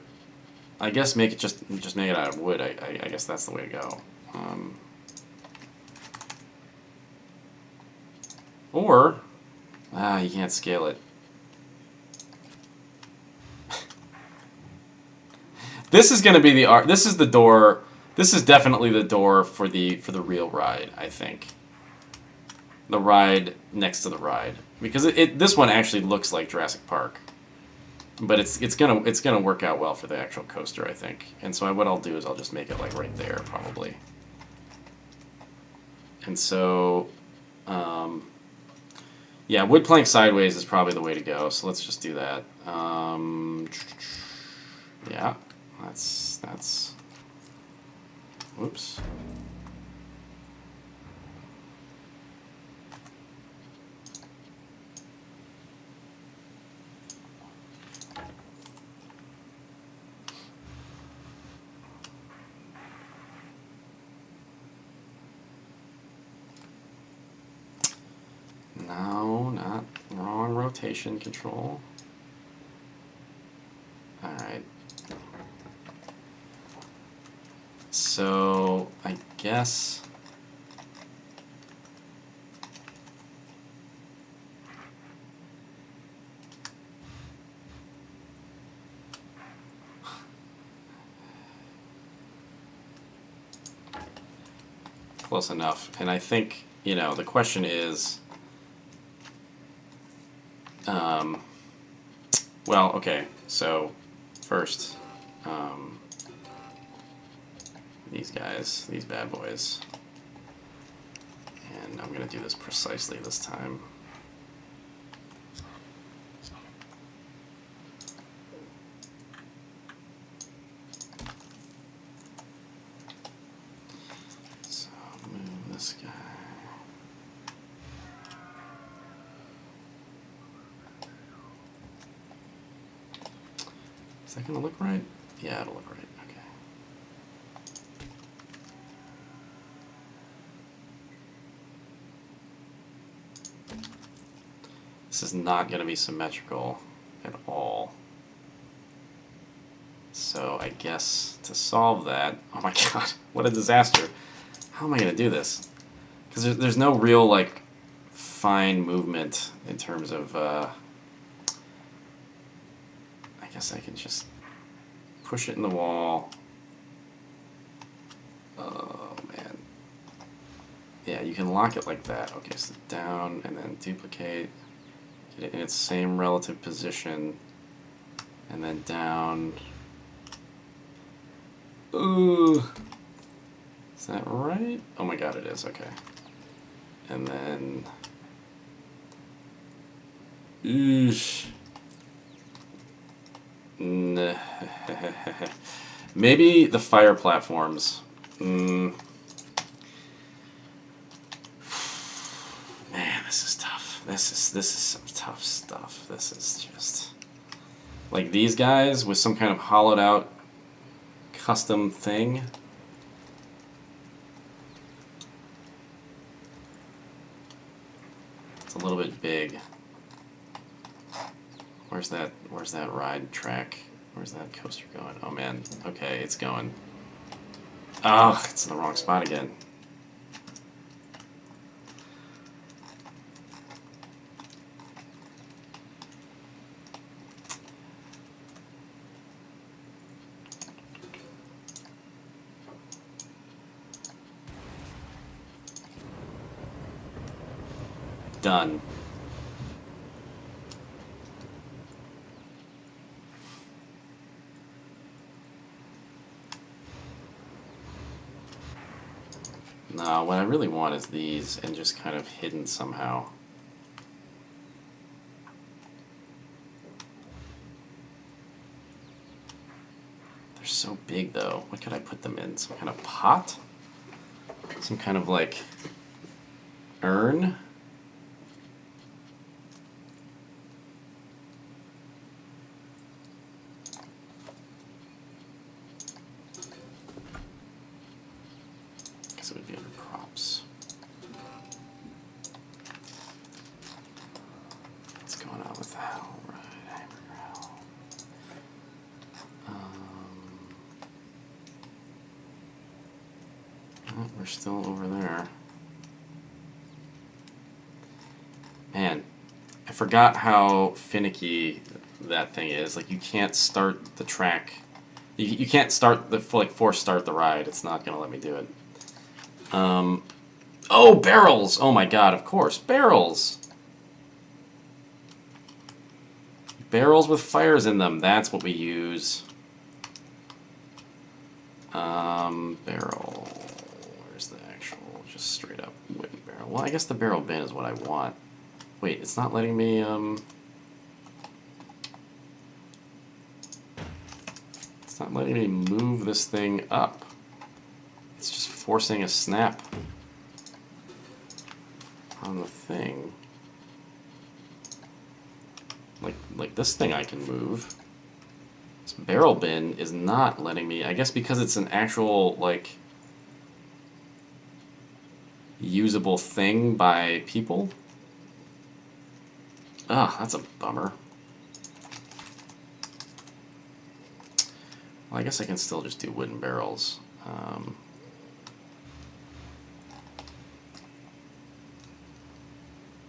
I guess make it just make it out of wood. I guess that's the way to go. Or you can't scale it. This is going to be the art. This is the door. This is definitely the door for the real ride, I think. The ride next to the ride, because this one actually looks like Jurassic Park, but it's gonna work out well for the actual coaster, I think. And so what I'll do is I'll just make it like right there probably. And so, yeah, wood plank sideways is probably the way to go. So let's just do that. Yeah. That's whoops. No, not wrong rotation control. All right. so I guess... Close enough. And I think, you know, the question is... well, okay, so first, these guys, these bad boys. And I'm going to do this precisely this time. So move this guy. Is that going to look right? Yeah, it'll look right. Okay. This is not going to be symmetrical at all. So I guess to solve that... Oh my god, what a disaster. How am I going to do this? Because there's no real, like, fine movement in terms of... I guess I can just push it in the wall. Oh, man. Yeah, you can lock it like that. Okay, so down and then duplicate. Get it in its same relative position. And then down. Ooh. Is that right? Oh my god, it is. Okay. And then... Eesh. Maybe the fire platforms. Man, this is tough. This is some tough stuff. This is just like these guys with some kind of hollowed out custom thing. It's a little bit big. Where's that ride track? Where's that coaster going? Oh man, okay, it's going. Oh, it's in the wrong spot again. Done. No, what I really want is these and just kind of hidden somehow. They're so big though. What could I put them in? Some kind of pot? Some kind of like urn? It would be under props. What's going on with that? Right, oh, we're still over there. Man, I forgot how finicky that thing is. Like, you can't start the track. You can't start the force start the ride. It's not gonna let me do it. Oh, barrels! Oh my god, of course, barrels! Barrels with fires in them, that's what we use. Barrel, where's the actual, just straight up wooden barrel? Well, I guess the barrel bin is what I want. Wait, it's not letting me, it's not letting me move this thing up. It's just forcing a snap on the thing. Like this thing I can move. This barrel bin is not letting me, I guess because it's an actual, like, usable thing by people. Ah, that's a bummer. Well, I guess I can still just do wooden barrels.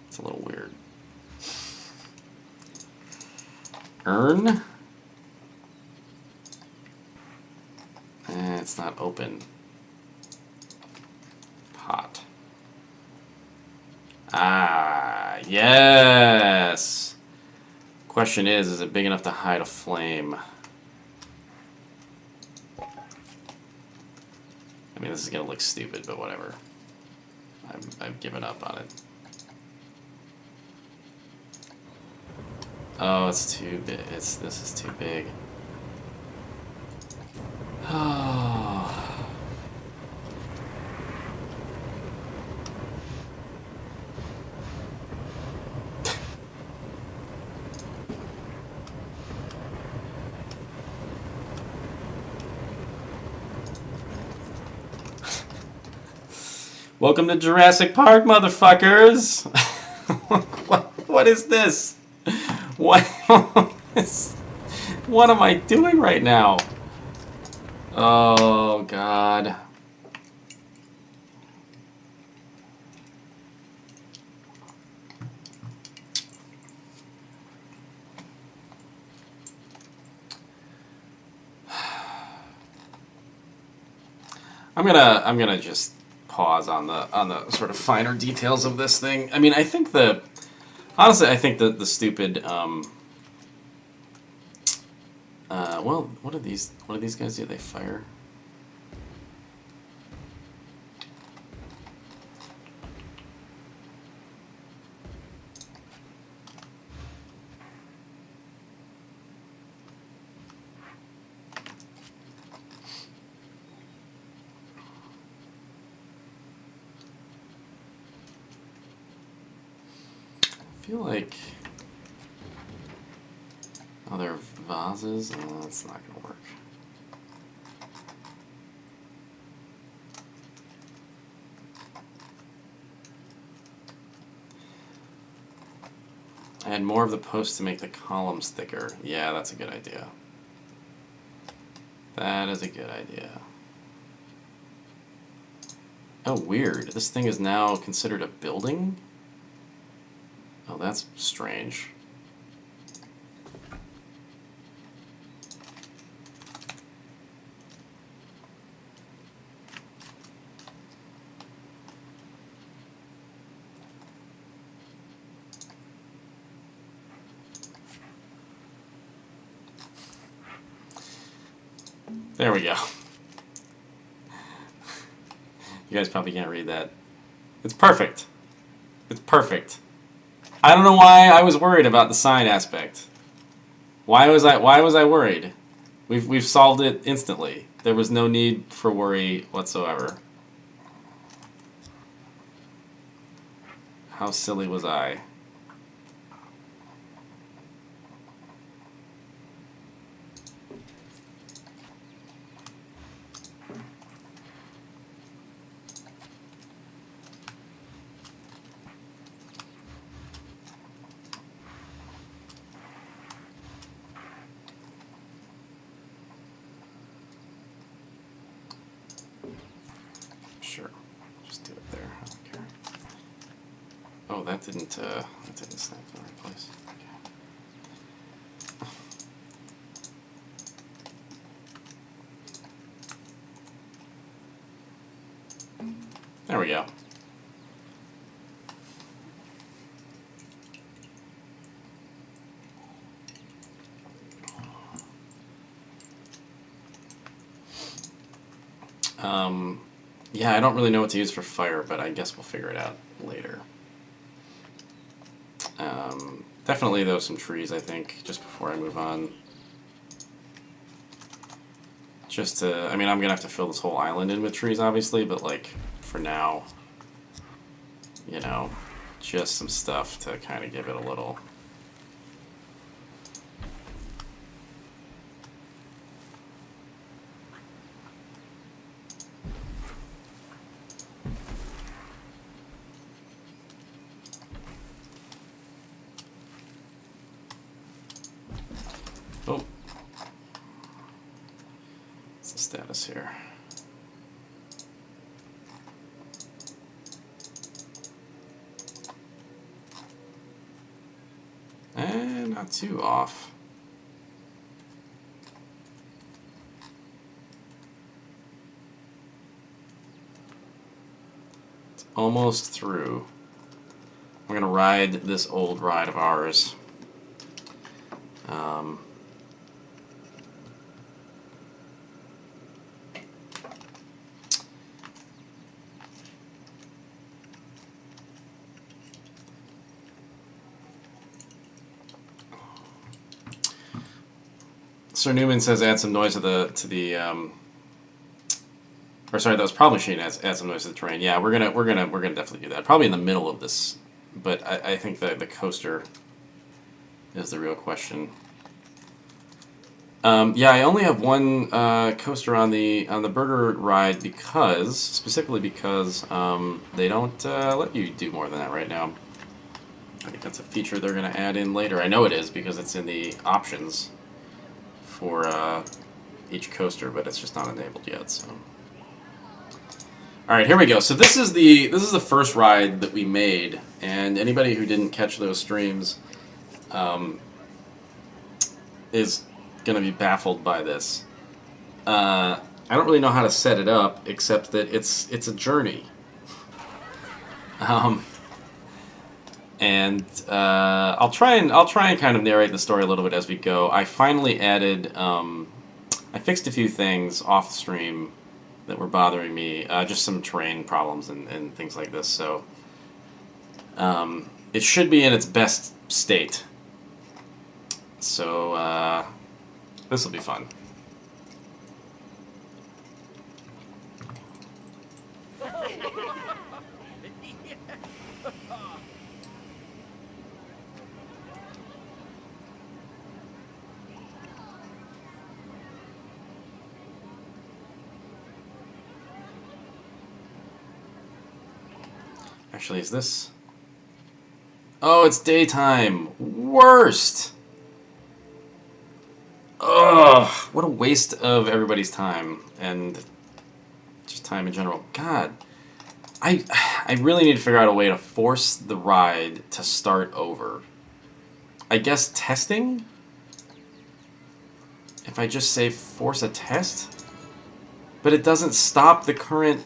It's a little weird. Urn? It's not open. Pot. Ah, yes! Question is it big enough to hide a flame? I mean, this is gonna look stupid, but whatever. I've given up on it. Oh, it's too big. This is too big. Oh. Welcome to Jurassic Park, motherfuckers! What is this? What am I doing right now? Oh, God. I'm gonna just pause on the sort of finer details of this thing. I mean, honestly, I think the stupid well, what do these guys do? They fire. I feel like... Oh, they're vases? Oh, that's not going to work. Add more of the post to make the columns thicker. Yeah, that's a good idea. That is a good idea. Oh, weird. This thing is now considered a building? Oh, that's strange. There we go. You guys probably can't read that. It's perfect. It's perfect. I don't know why I was worried about the sign aspect. Why was I worried? We've solved it instantly. There was no need for worry whatsoever. How silly was I? Sure, just do it there. I don't care. Oh, that didn't snap in the right place. Okay. There we go. Yeah, I don't really know what to use for fire, but I guess we'll figure it out later. Definitely, though, some trees, I think, just before I move on. Just to, I mean, I'm going to have to fill this whole island in with trees, obviously, but, like, for now, you know, just some stuff to kind of give it a little... Oh. What's the status here? not too off. It's almost through. We're gonna ride this old ride of ours. Sir Newman says add some noise to the or sorry, that was probably Shane add some noise to the terrain. Yeah, we're gonna definitely do that. Probably in the middle of this, but I think that the coaster is the real question. Yeah, I only have one coaster on the burger ride specifically because they don't let you do more than that right now. I think that's a feature they're gonna add in later. I know it is because it's in the options for each coaster, but it's just not enabled yet. So, all right, here we go. So this is the first ride that we made, and anybody who didn't catch those streams is going to be baffled by this. I don't really know how to set it up, except that it's a journey. And I'll try and kind of narrate the story a little bit as we go. I finally added, I fixed a few things off stream that were bothering me, just some terrain problems and things like this. So it should be in its best state. So this will be fun. Actually, is this... Oh, it's daytime. Worst! Ugh, what a waste of everybody's time. And just time in general. God. I really need to figure out a way to force the ride to start over. I guess testing? If I just say force a test? But it doesn't stop the current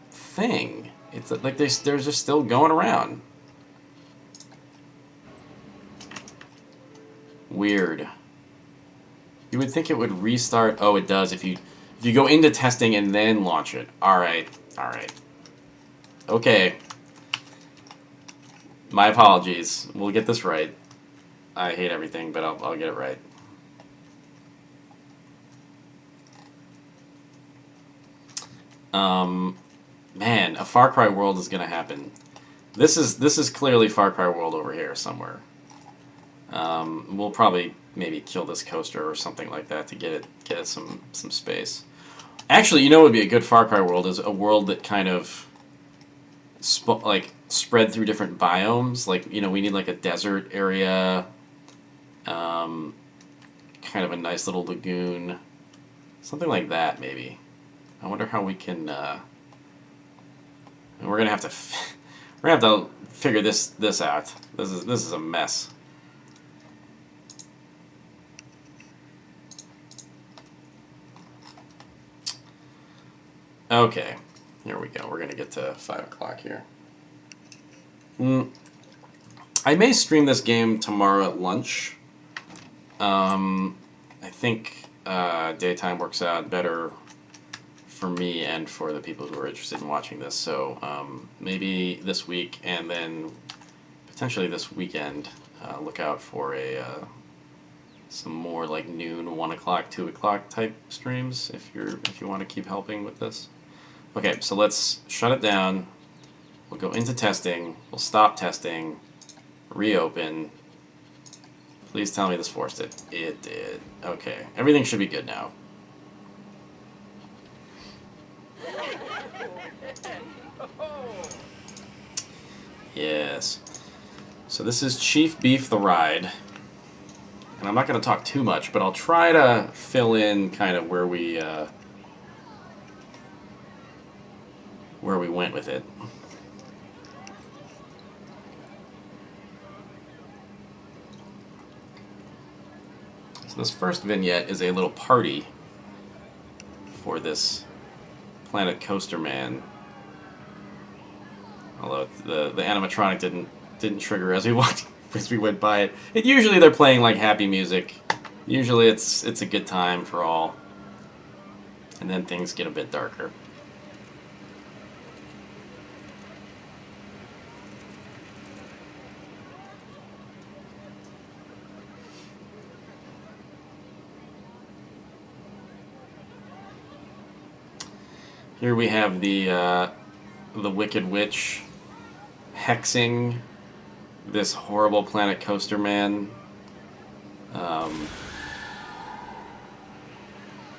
thing. It's like they're just still going around. Weird. You would think it would restart. Oh, it does if you go into testing and then launch it. All right. Okay. My apologies. We'll get this right. I hate everything, but I'll get it right. Man, a Far Cry World is gonna happen. This is clearly Far Cry World over here somewhere. We'll probably maybe kill this coaster or something like that to get it some space. Actually, you know what would be a good Far Cry World is a world that kind of spread through different biomes. Like, you know, we need like a desert area, kind of a nice little lagoon, something like that maybe. I wonder how we can. We're gonna have to figure this out. This is a mess. Okay, here we go. We're gonna get to 5 o'clock here. I may stream this game tomorrow at lunch. I think daytime works out better for me and for the people who are interested in watching this. So maybe this week and then potentially this weekend, look out for some more like noon, 1 o'clock, 2 o'clock type streams if you want to keep helping with this. Okay, so let's shut it down. We'll go into testing. We'll stop testing. Reopen. Please tell me this forced it. It did. Okay, everything should be good now. Yes. So this is Chief Beef the Ride. And I'm not going to talk too much, but I'll try to fill in kind of where we went with it. So this first vignette is a little party for this Planet Coaster Man. Although the animatronic didn't trigger as we went by it. Usually they're playing like happy music. Usually it's a good time for all. And then things get a bit darker. Here we have the Wicked Witch hexing this horrible Planet Coaster Man. And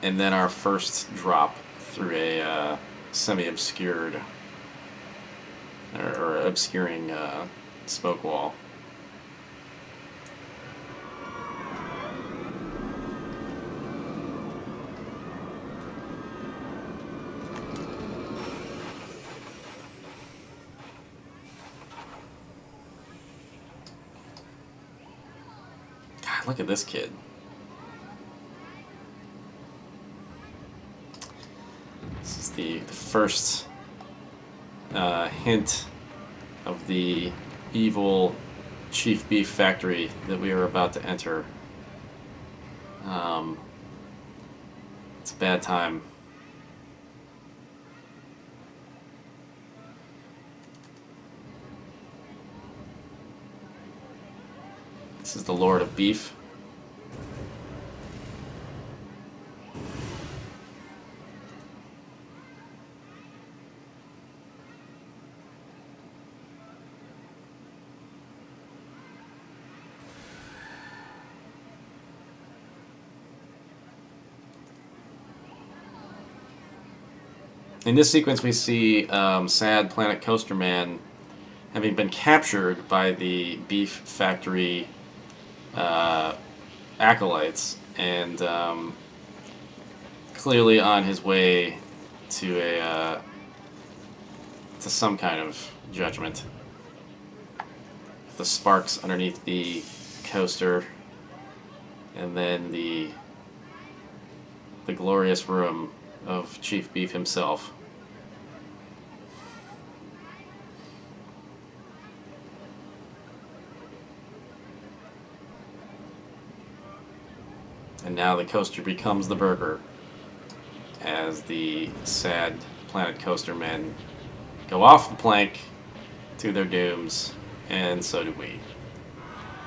then our first drop through a semi-obscured or obscuring smoke wall. God, look at this kid. This is the first hint of the evil Chief Beef Factory that we are about to enter. It's a bad time. This is the Lord of Beef. In this sequence, we see sad Planet Coaster Man having been captured by the Beef Factory acolytes, and clearly on his way to some kind of judgment. The sparks underneath the coaster, and then the glorious room of Chief Beef himself. And now the coaster becomes the burger, as the sad Planet Coaster Men go off the plank to their dooms, and so do we.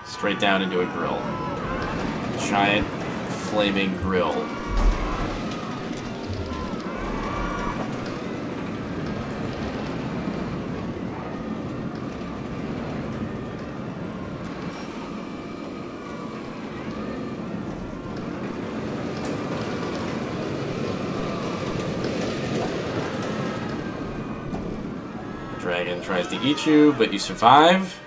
Straight down into a grill. Giant flaming grill. Dragon tries to eat you, but you survive.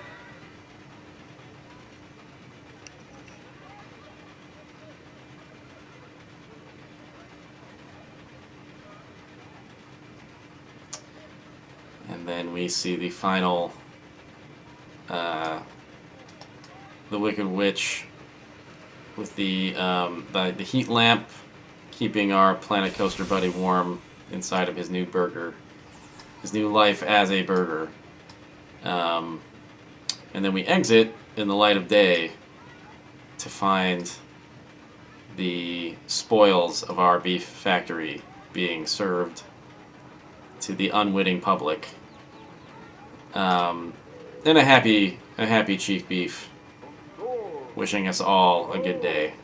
And then we see the final, the Wicked Witch with the heat lamp keeping our Planet Coaster buddy warm inside of his new burger. His new life as a burger. And then we exit in the light of day to find the spoils of our beef factory being served to the unwitting public. And a happy Chief Beef wishing us all a good day.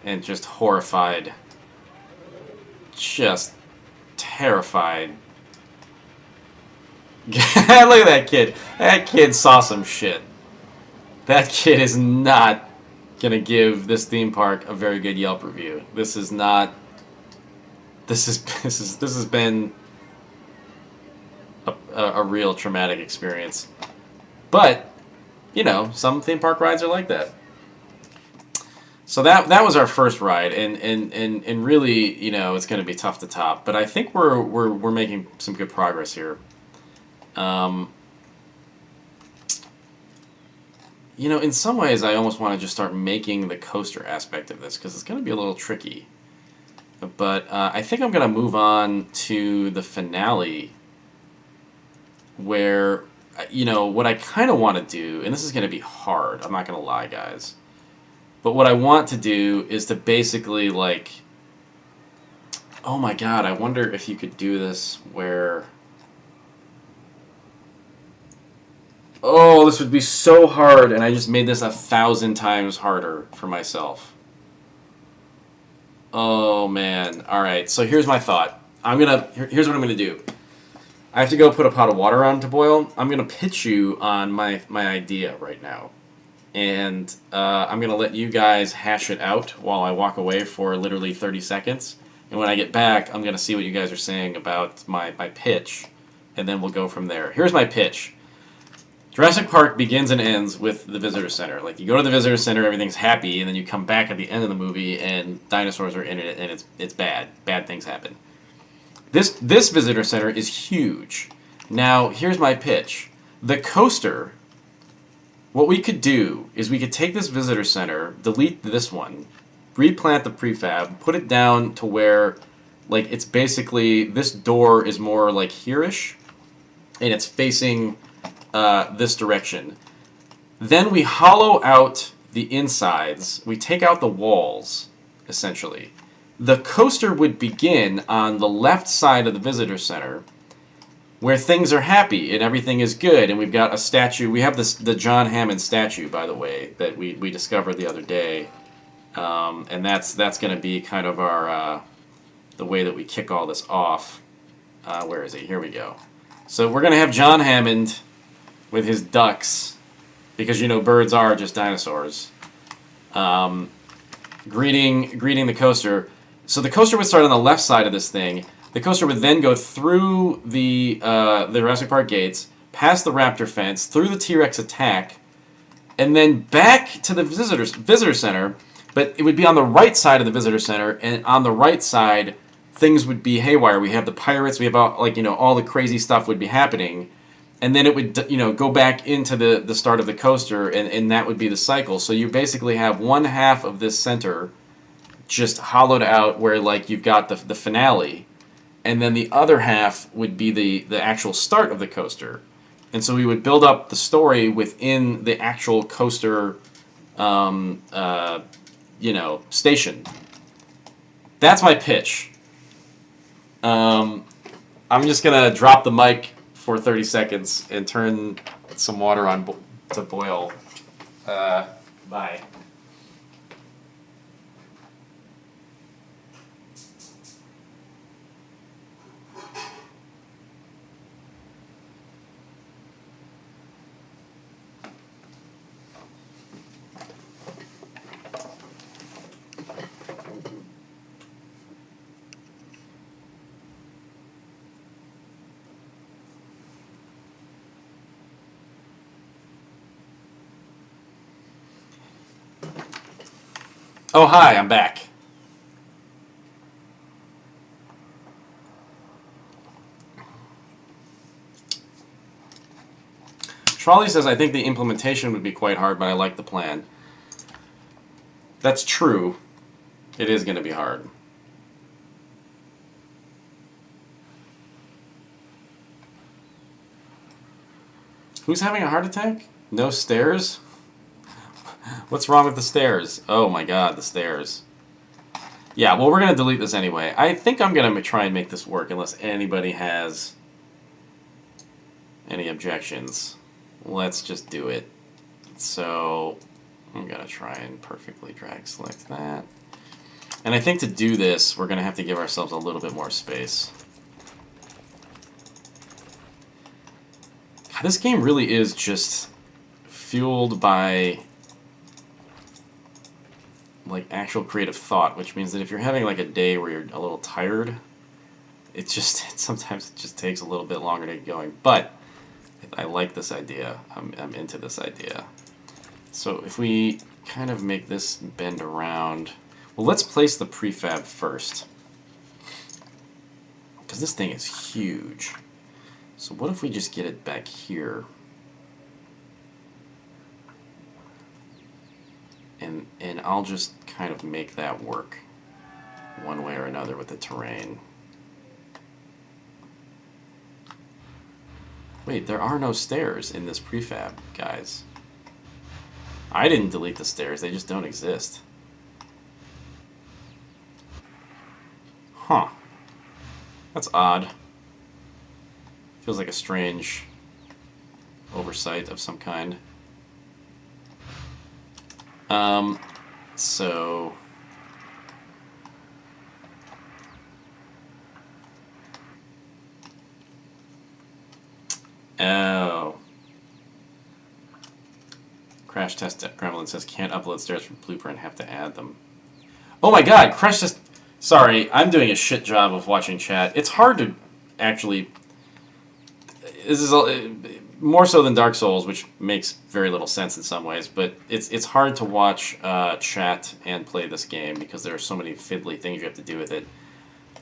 And just horrified, just terrified. Look at that kid. That kid saw some shit. That kid is not gonna give this theme park a very good Yelp review. This has been a real traumatic experience. But, you know, some theme park rides are like that. So that was our first ride, and really, you know, it's gonna be tough to top. But I think we're making some good progress here. You know, in some ways, I almost want to just start making the coaster aspect of this because it's going to be a little tricky. But I think I'm going to move on to the finale where, you know, what I kind of want to do, and this is going to be hard, I'm not going to lie, guys, but what I want to do is to basically, like, oh my god, I wonder if you could do this where... Oh, this would be so hard, and I just made this 1,000 times harder for myself. Oh, man. Alright, so here's my thought. Here's what I'm gonna do. I have to go put a pot of water on to boil. I'm gonna pitch you on my idea right now. And I'm gonna let you guys hash it out while I walk away for literally 30 seconds. And when I get back, I'm gonna see what you guys are saying about my pitch. And then we'll go from there. Here's my pitch. Jurassic Park begins and ends with the visitor center. Like, you go to the visitor center, everything's happy, and then you come back at the end of the movie, and dinosaurs are in it, and it's bad. Bad things happen. This visitor center is huge. Now, here's my pitch. The coaster, what we could do is we could take this visitor center, delete this one, replant the prefab, put it down to where, like, it's basically, this door is more like here-ish, and it's facing... this direction. Then we hollow out the insides. We take out the walls, essentially. The coaster would begin on the left side of the visitor center, where things are happy and everything is good. And we've got a statue. We have the John Hammond statue, by the way, that we discovered the other day. And that's going to be kind of our the way that we kick all this off. Where is he? Here we go. So we're going to have John Hammond with his ducks, because, you know, birds are just dinosaurs, greeting the coaster. So the coaster would start on the left side of this thing. The coaster would then go through the Jurassic Park gates, past the raptor fence, through the T-Rex attack, and then back to the visitor center, but it would be on the right side of the visitor center, and on the right side, things would be haywire. We have the pirates, we have all, like, you know, all the crazy stuff would be happening. And then it would, you know, go back into the start of the coaster, and that would be the cycle. So you basically have one half of this center just hollowed out where, like, you've got the finale, and then the other half would be the actual start of the coaster. And so we would build up the story within the actual coaster, you know, station. That's my pitch. I'm just going to drop the mic for 30 seconds and turn some water on to boil. Bye. Oh, hi, I'm back. Trolley says, I think the implementation would be quite hard, but I like the plan. That's true. It is going to be hard. Who's having a heart attack? No stairs? What's wrong with the stairs? Oh my god, the stairs. Yeah, well, we're going to delete this anyway. I think I'm going to try and make this work unless anybody has any objections. Let's just do it. So I'm going to try and perfectly drag select that. And I think to do this, we're going to have to give ourselves a little bit more space. God, this game really is just fueled by, like, actual creative thought, which means that if you're having, like, a day where you're a little tired, sometimes it just takes a little bit longer to get going. But I like this idea. I'm into this idea. So if we kind of make this bend around, well, let's place the prefab first, because this thing is huge. So what if we just get it back here? and I'll just kind of make that work one way or another with the terrain. Wait, there are no stairs in this prefab, guys. I didn't delete the stairs, they just don't exist. Huh. That's odd. Feels like a strange oversight of some kind. So... Oh. Crash Test Gremlin says can't upload stairs from Blueprint, have to add them. Oh my god, Crash Test... Sorry, I'm doing a shit job of watching chat. It's hard to actually... This is more so than Dark Souls, which makes very little sense in some ways, but it's hard to watch chat and play this game because there are so many fiddly things you have to do with it.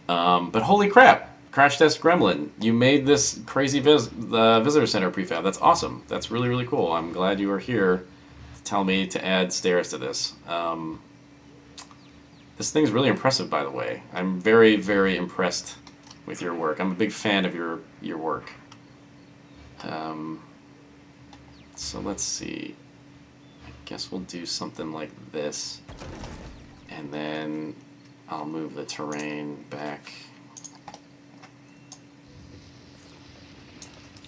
But holy crap! Crash Test Gremlin, you made this crazy visitor center prefab. That's awesome. That's really, really cool. I'm glad you are here to tell me to add stairs to this. This thing's really impressive, by the way. I'm very, very impressed with your work. I'm a big fan of your work. So let's see. I guess we'll do something like this. And then I'll move the terrain back.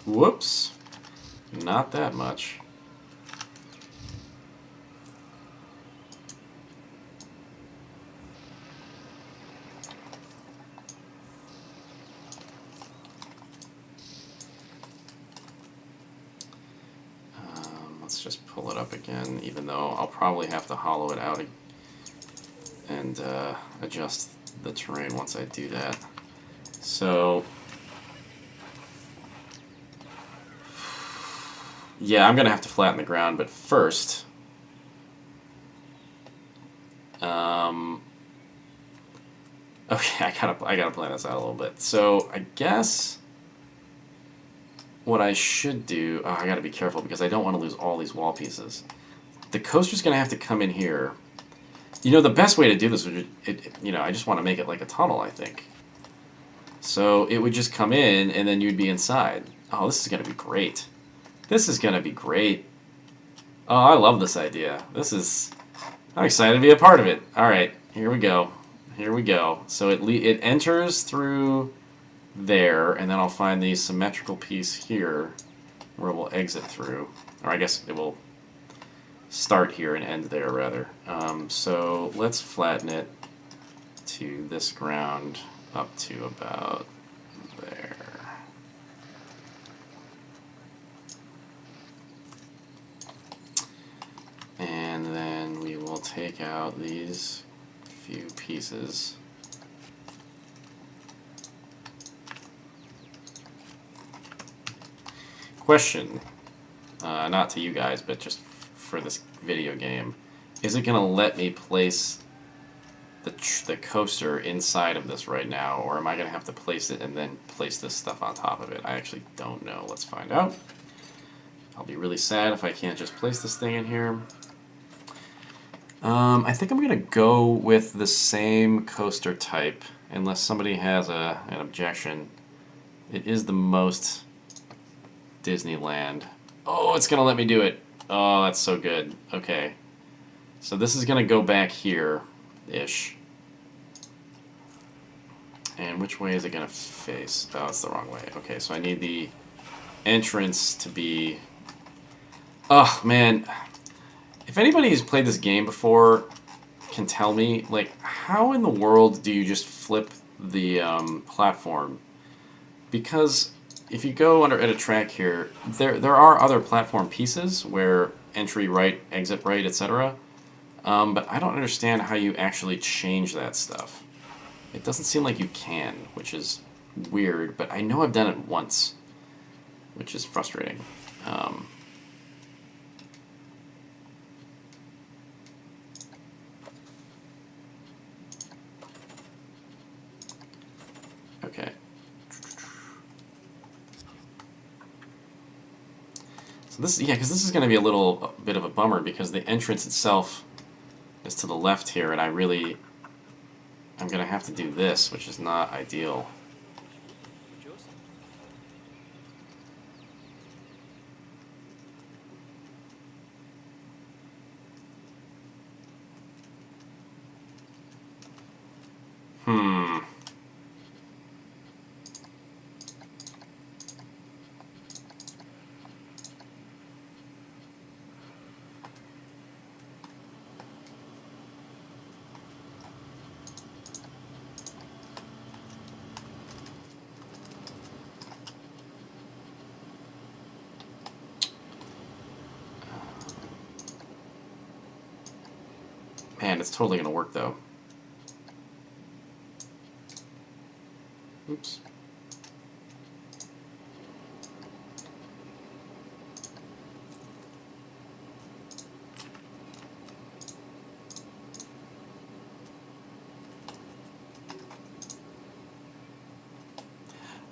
Whoops. Not that much. Let's just pull it up again, even though I'll probably have to hollow it out and adjust the terrain once I do that. So... yeah, I'm gonna have to flatten the ground, but first, okay, I gotta plan this out a little bit. So I guess what I should do, I gotta be careful because I don't want to lose all these wall pieces. The coaster's gonna have to come in here. You know, the best way to do this would, I just want to make it like a tunnel, I think. So it would just come in, and then you'd be inside. Oh, this is gonna be great. This is gonna be great. Oh, I love this idea. I'm excited to be a part of it. All right, here we go. Here we go. So it enters through there, and then I'll find the symmetrical piece here where it will exit through. Or I guess it will start here and end there, rather. So let's flatten it to this ground up to about there. And then we will take out these few pieces. Question, not to you guys, but just for this video game. Is it going to let me place the coaster inside of this right now, or am I going to have to place it and then place this stuff on top of it? I actually don't know. Let's find out. I'll be really sad if I can't just place this thing in here. I think I'm going to go with the same coaster type, unless somebody has an objection. It is the most Disneyland. Oh, it's going to let me do it. Oh, that's so good. Okay. So this is going to go back here-ish. And which way is it going to face? Oh, it's the wrong way. Okay, so I need the entrance to be... Oh, man. If anybody who's played this game before can tell me, like, how in the world do you just flip the platform? Because if you go under edit track here, there are other platform pieces where entry right, exit right, etc. But I don't understand how you actually change that stuff. It doesn't seem like you can, which is weird, but I know I've done it once, which is frustrating. Okay. So this, yeah, because this is going to be a little bit of a bummer because the entrance itself is to the left here, and I'm gonna have to do this, which is not ideal. Hmm. Man, it's totally gonna work though. Oops.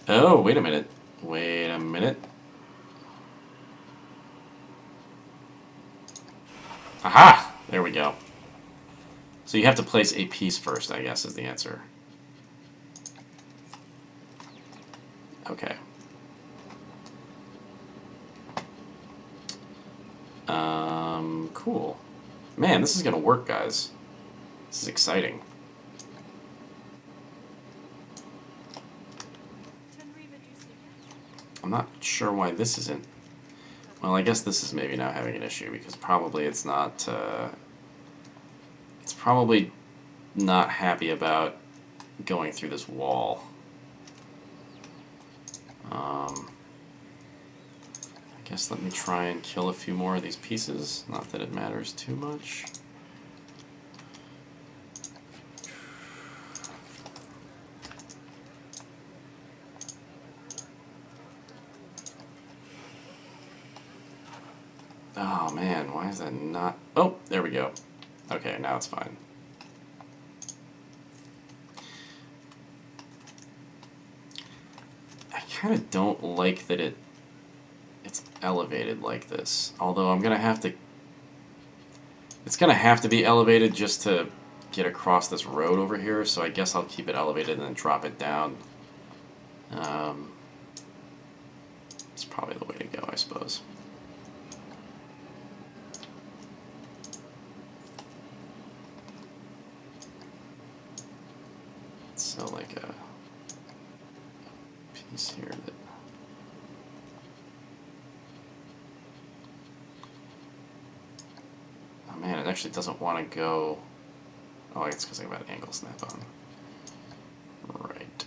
Oh, wait a minute. Wait a minute. Aha! There we go. So you have to place a piece first, I guess, is the answer. Okay. Cool. Man, this is gonna work, guys. This is exciting. I'm not sure why this isn't. Well, I guess this is maybe now having an issue because probably it's not. It's probably not happy about going through this wall. I guess let me try and kill a few more of these pieces. Not that it matters too much. Oh man, why is that not... Oh, there we go. Okay, now it's fine. I kind of don't like that it's elevated like this. Although I'm gonna have to... It's gonna have to be elevated just to get across this road over here, so I guess I'll keep it elevated and then drop it down. It's probably the way to go, I suppose. So like a piece here that... Oh man, it actually doesn't want to go... Oh, it's because I got an angle snap on. Right.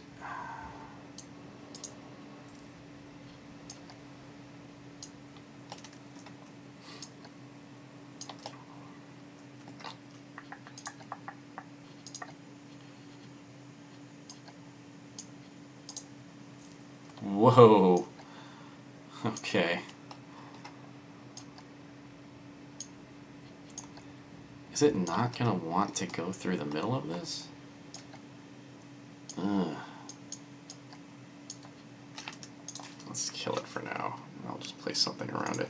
Whoa. Okay. Is it not going to want to go through the middle of this? Let's kill it for now. I'll just place something around it.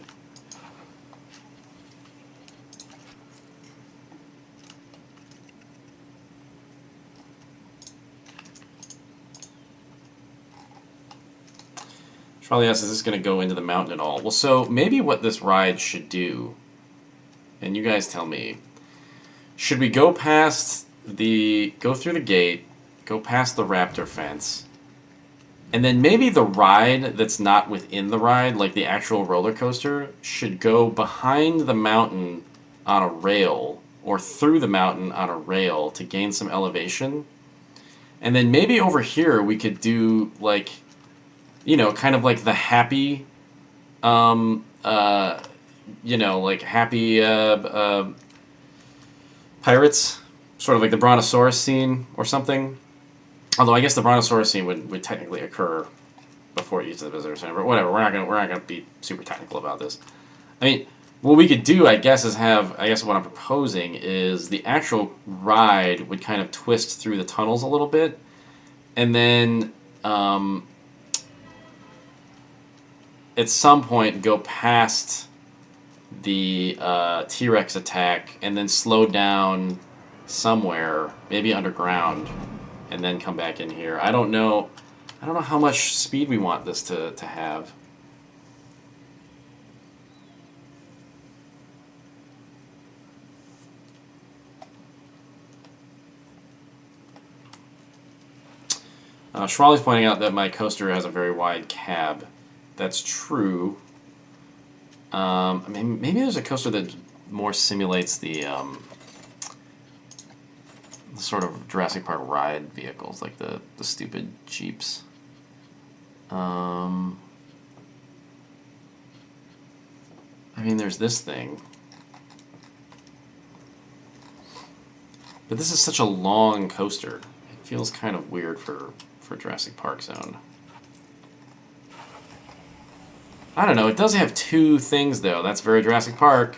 Probably asks, is this going to go into the mountain at all? Well, so maybe what this ride should do, and you guys tell me, should we go past go through the gate, go past the raptor fence, and then maybe the ride that's not within the ride, like the actual roller coaster, should go behind the mountain on a rail, or through the mountain on a rail to gain some elevation. And then maybe over here we could do, like... You know, kind of like the happy, you know, like happy pirates, sort of like the Brontosaurus scene or something. Although I guess the Brontosaurus scene would technically occur before you use the visitor center, but whatever. We're not gonna be super technical about this. I mean, what we could do, I guess, is have... I guess what I'm proposing is the actual ride would kind of twist through the tunnels a little bit, and then. At some point go past the T-Rex attack and then slow down somewhere, maybe underground, and then come back in here. I don't know. I don't know how much speed we want this to have. Schwally's pointing out that my coaster has a very wide cab. That's true. Maybe there's a coaster that more simulates the sort of Jurassic Park ride vehicles, like the stupid Jeeps. I mean, there's this thing. But this is such a long coaster. It feels kind of weird for Jurassic Park Zone. I don't know. It does have two things, though. That's very Jurassic Park.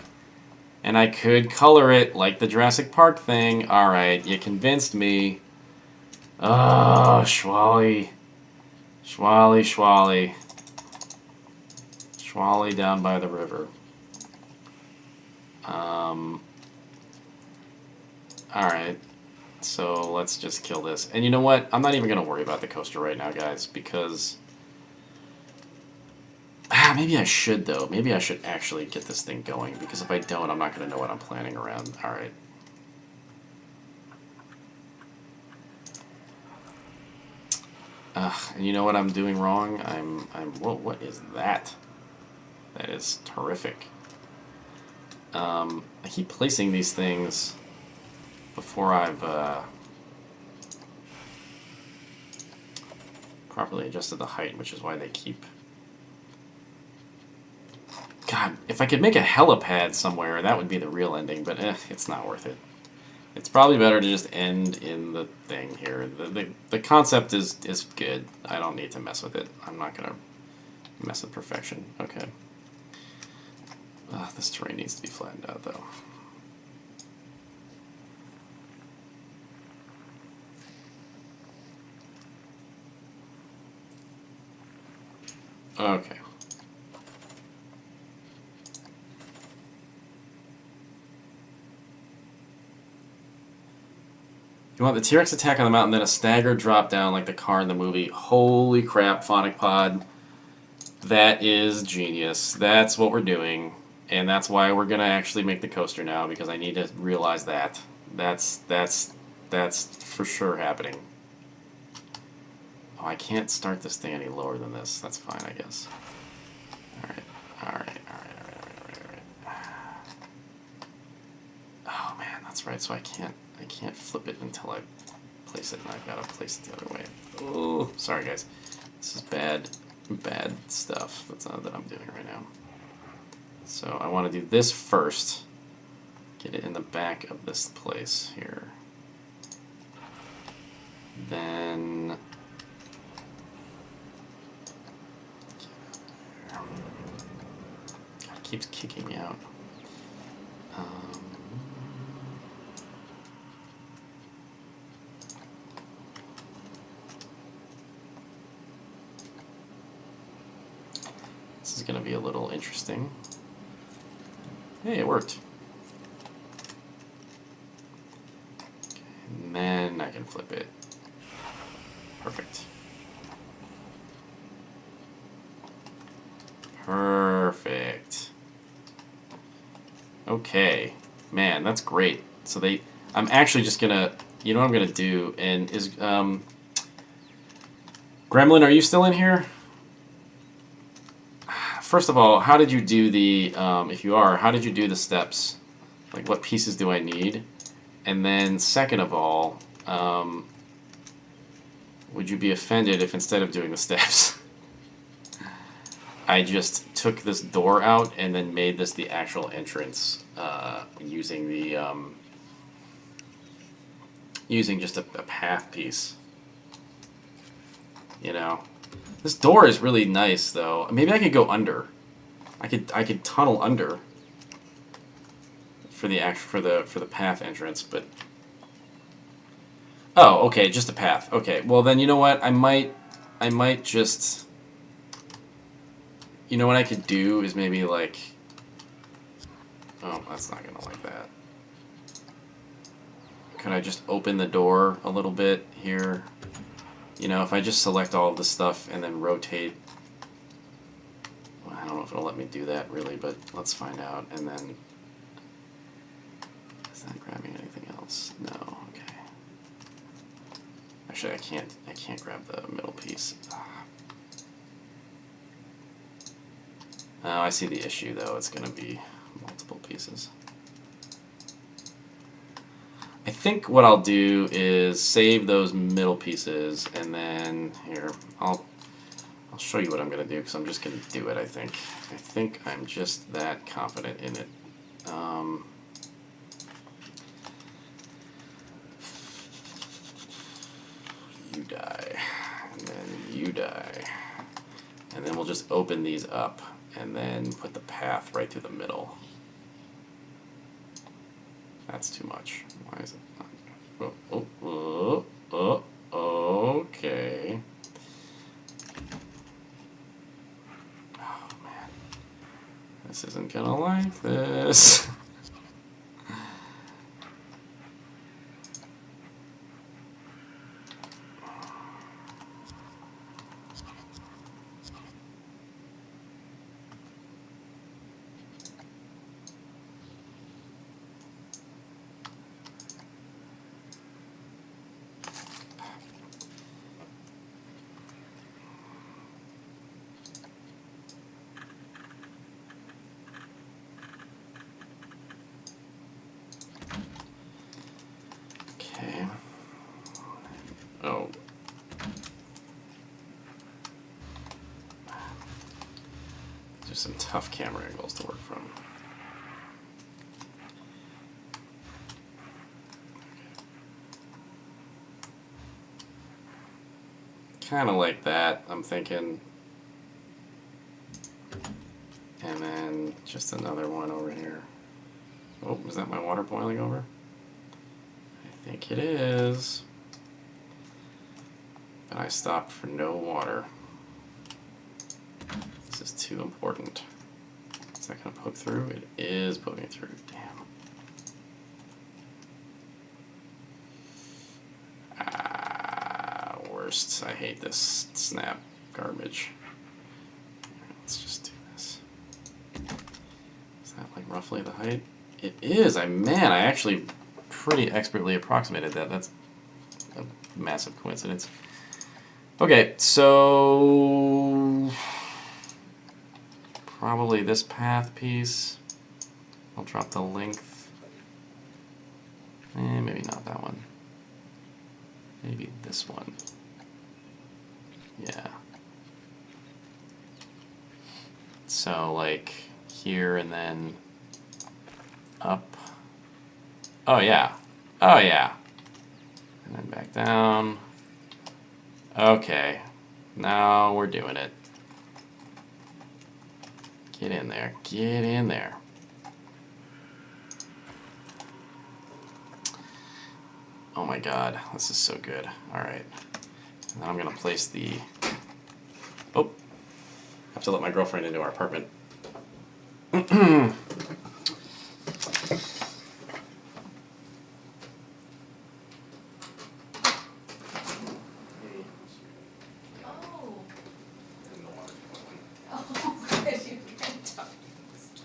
And I could color it like the Jurassic Park thing. Alright, you convinced me. Oh, Schwally. Schwally, Schwally. Schwally down by the river. Alright. So let's just kill this. And you know what? I'm not even going to worry about the coaster right now, guys, because... maybe I should, though. Maybe I should actually get this thing going, because if I don't, I'm not going to know what I'm planning around. Alright. And you know what I'm doing wrong? What is that? That is terrific. I keep placing these things before I've properly adjusted the height, which is why they keep... God, if I could make a helipad somewhere, that would be the real ending, but it's not worth it. It's probably better to just end in the thing here. The concept is good. I don't need to mess with it. I'm not going to mess with perfection. Okay. This terrain needs to be flattened out, though. Okay. You want the T-Rex attack on the mountain, then a staggered drop down like the car in the movie. Holy crap, Phonic Pod. That is genius. That's what we're doing. And that's why we're going to actually make the coaster now, because I need to realize that. That's for sure happening. Oh, I can't start this thing any lower than this. That's fine, I guess. Alright. Oh man, that's right. So I can't flip it until I place it, and I've got to place it the other way. Oh, sorry guys. This is bad stuff that I'm doing right now. So I want to do this first. Get it in the back of this place here. Then... God, it keeps kicking me out. This is going to be a little interesting. Hey, it worked. Okay, and then I can flip it. Perfect. Perfect. Okay. Man, that's great. So I'm actually just gonna, you know what I'm gonna do, and is, Gremlin, are you still in here? First of all, how did you do the, if you are, how did you do the steps? Like, what pieces do I need? And then, second of all, would you be offended if instead of doing the steps, I just took this door out and then made this the actual entrance, using the, using just a path piece? You know? This door is really nice, though. Maybe I could go under. I could tunnel under for the path entrance, but oh, okay, just a path. Okay, well then you know what? I might just, you know what I could do is maybe like Oh, that's not gonna like that. Could I just open the door a little bit here? You know, if I just select all of this stuff and then rotate. Well, I don't know if it'll let me do that really, but let's find out. And then, is that grabbing anything else? No. Okay. Actually, I can't grab the middle piece. Oh, I see the issue though. It's going to be multiple pieces. I think what I'll do is save those middle pieces, and then here I'll show you what I'm going to do, because I'm just going to do it. I think I'm just that confident in it. You die, and then you die, and then we'll just open these up and then put the path right through the middle. That's too much. Why is it not? Okay. Oh man, this isn't gonna like this. Okay. Oh. There's some tough camera angles to work from. Kind of like that, I'm thinking. And then just another one over here. Oh, is that my water boiling over? I think it is. But I stopped for no water. This is too important. Is that going to poke through? It is poking through. Damn. Worst. I hate this snap garbage. Let's just do this. Is that like roughly the height? It is. Man, I actually pretty expertly approximated that. That's a massive coincidence. Okay, so probably this path piece. I'll drop the length. Maybe not that one. Maybe this one. Yeah. So like here and then up. Oh yeah. Oh yeah. And then back down. Okay. Now we're doing it. Get in there. Get in there. Oh my god. This is so good. Alright. Now I'm going to place the... Oh. I have to let my girlfriend into our apartment.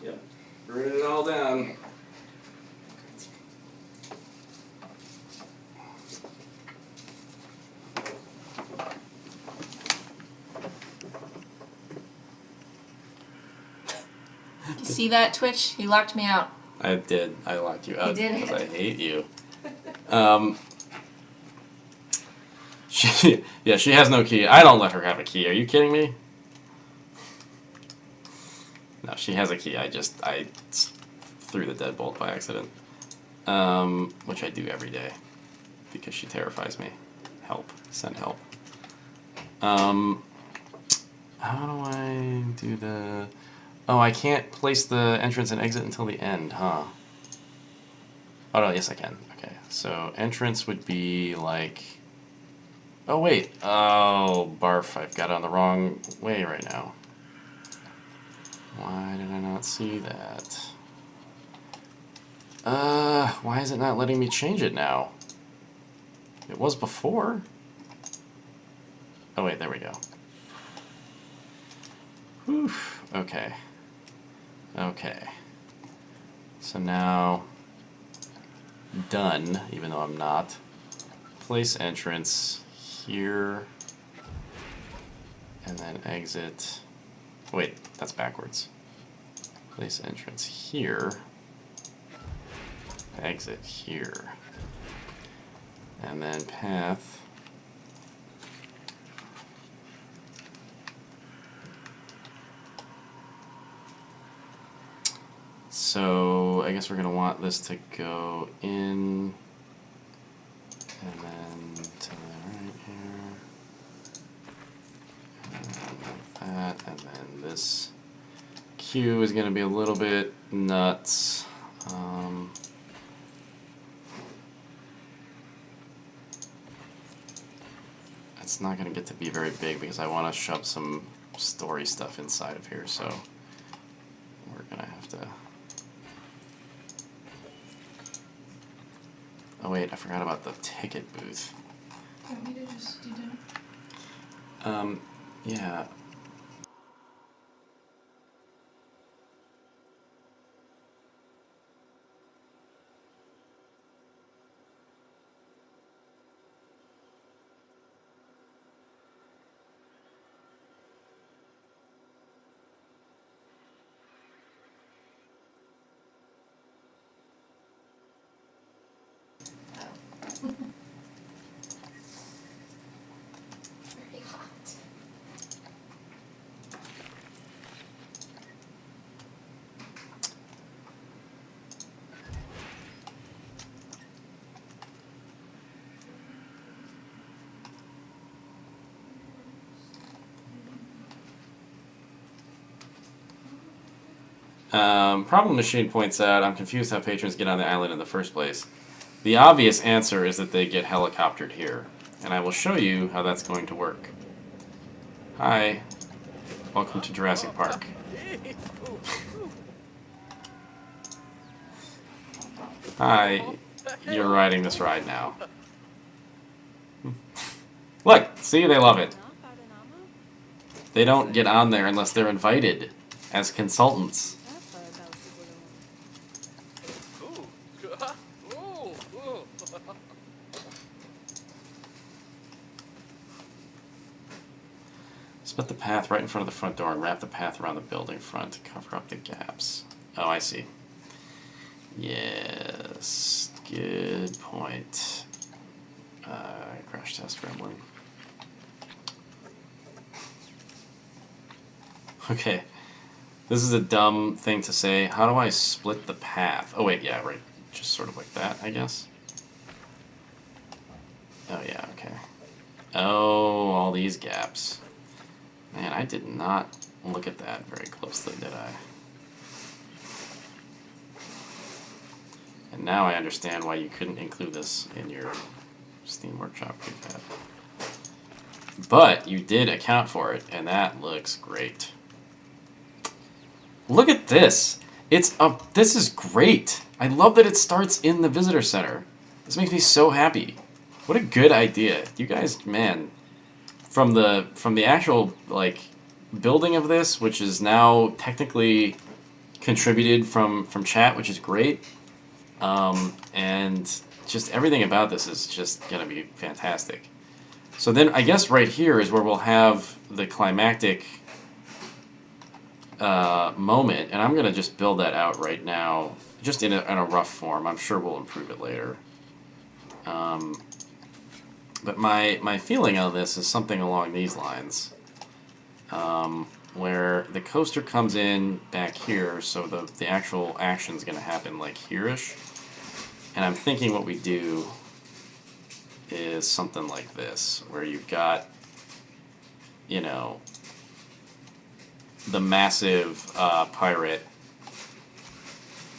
Yep. Written it all down. You see that, Twitch? He locked me out. I did. I locked you out because I hate you. She has no key. I don't let her have a key. Are you kidding me? No, she has a key. I threw the deadbolt by accident. Which I do every day because she terrifies me. Help. Send help. How do I do the... Oh, I can't place the entrance and exit until the end, huh? Oh, no, yes I can. Okay, so entrance would be like... Oh, wait. Oh, barf. I've got it on the wrong way right now. Why did I not see that? Why is it not letting me change it now? It was before. Oh wait, there we go. Whew, okay. Okay. So now, done, even though I'm not. Place entrance here, and then exit. Wait, that's backwards. Place entrance here, exit here, and then path. So I guess we're going to want this to go in, and then to the right here, and then like that, and then this Q is going to be a little bit nuts. It's not going to get to be very big because I want to shove some story stuff inside of here, so we're going to have to... Oh wait, I forgot about the ticket booth. You want me to just do dinner? Yeah. Very hot. Problem Machine points out, I'm confused how patrons get on the island in the first place. The obvious answer is that they get helicoptered here, and I will show you how that's going to work. Hi, welcome to Jurassic Park. Hi, you're riding this ride now. Look, see, they love it. They don't get on there unless they're invited as consultants. Split the path right in front of the front door and wrap the path around the building front to cover up the gaps. Oh, I see. Yes, good point. Crash test gremlin. Okay, this is a dumb thing to say. How do I split the path? Oh wait, yeah, right. Just sort of like that, I guess. Oh yeah, okay. Oh, all these gaps. Man, I did not look at that very closely, did I? And now I understand why you couldn't include this in your Steam Workshop prefab. But you did account for it, and that looks great. Look at this! This is great! I love that it starts in the visitor center. This makes me so happy. What a good idea. You guys, man, from the actual like building of this, which is now technically contributed from chat, which is great. And just everything about this is just gonna be fantastic. So then I guess right here is where we'll have the climactic moment, and I'm gonna just build that out right now, just in a rough form. I'm sure we'll improve it later. But my feeling on this is something along these lines, where the coaster comes in back here, so the actual action's gonna happen like here-ish. And I'm thinking what we do is something like this, where you've got, you know, the massive pirate,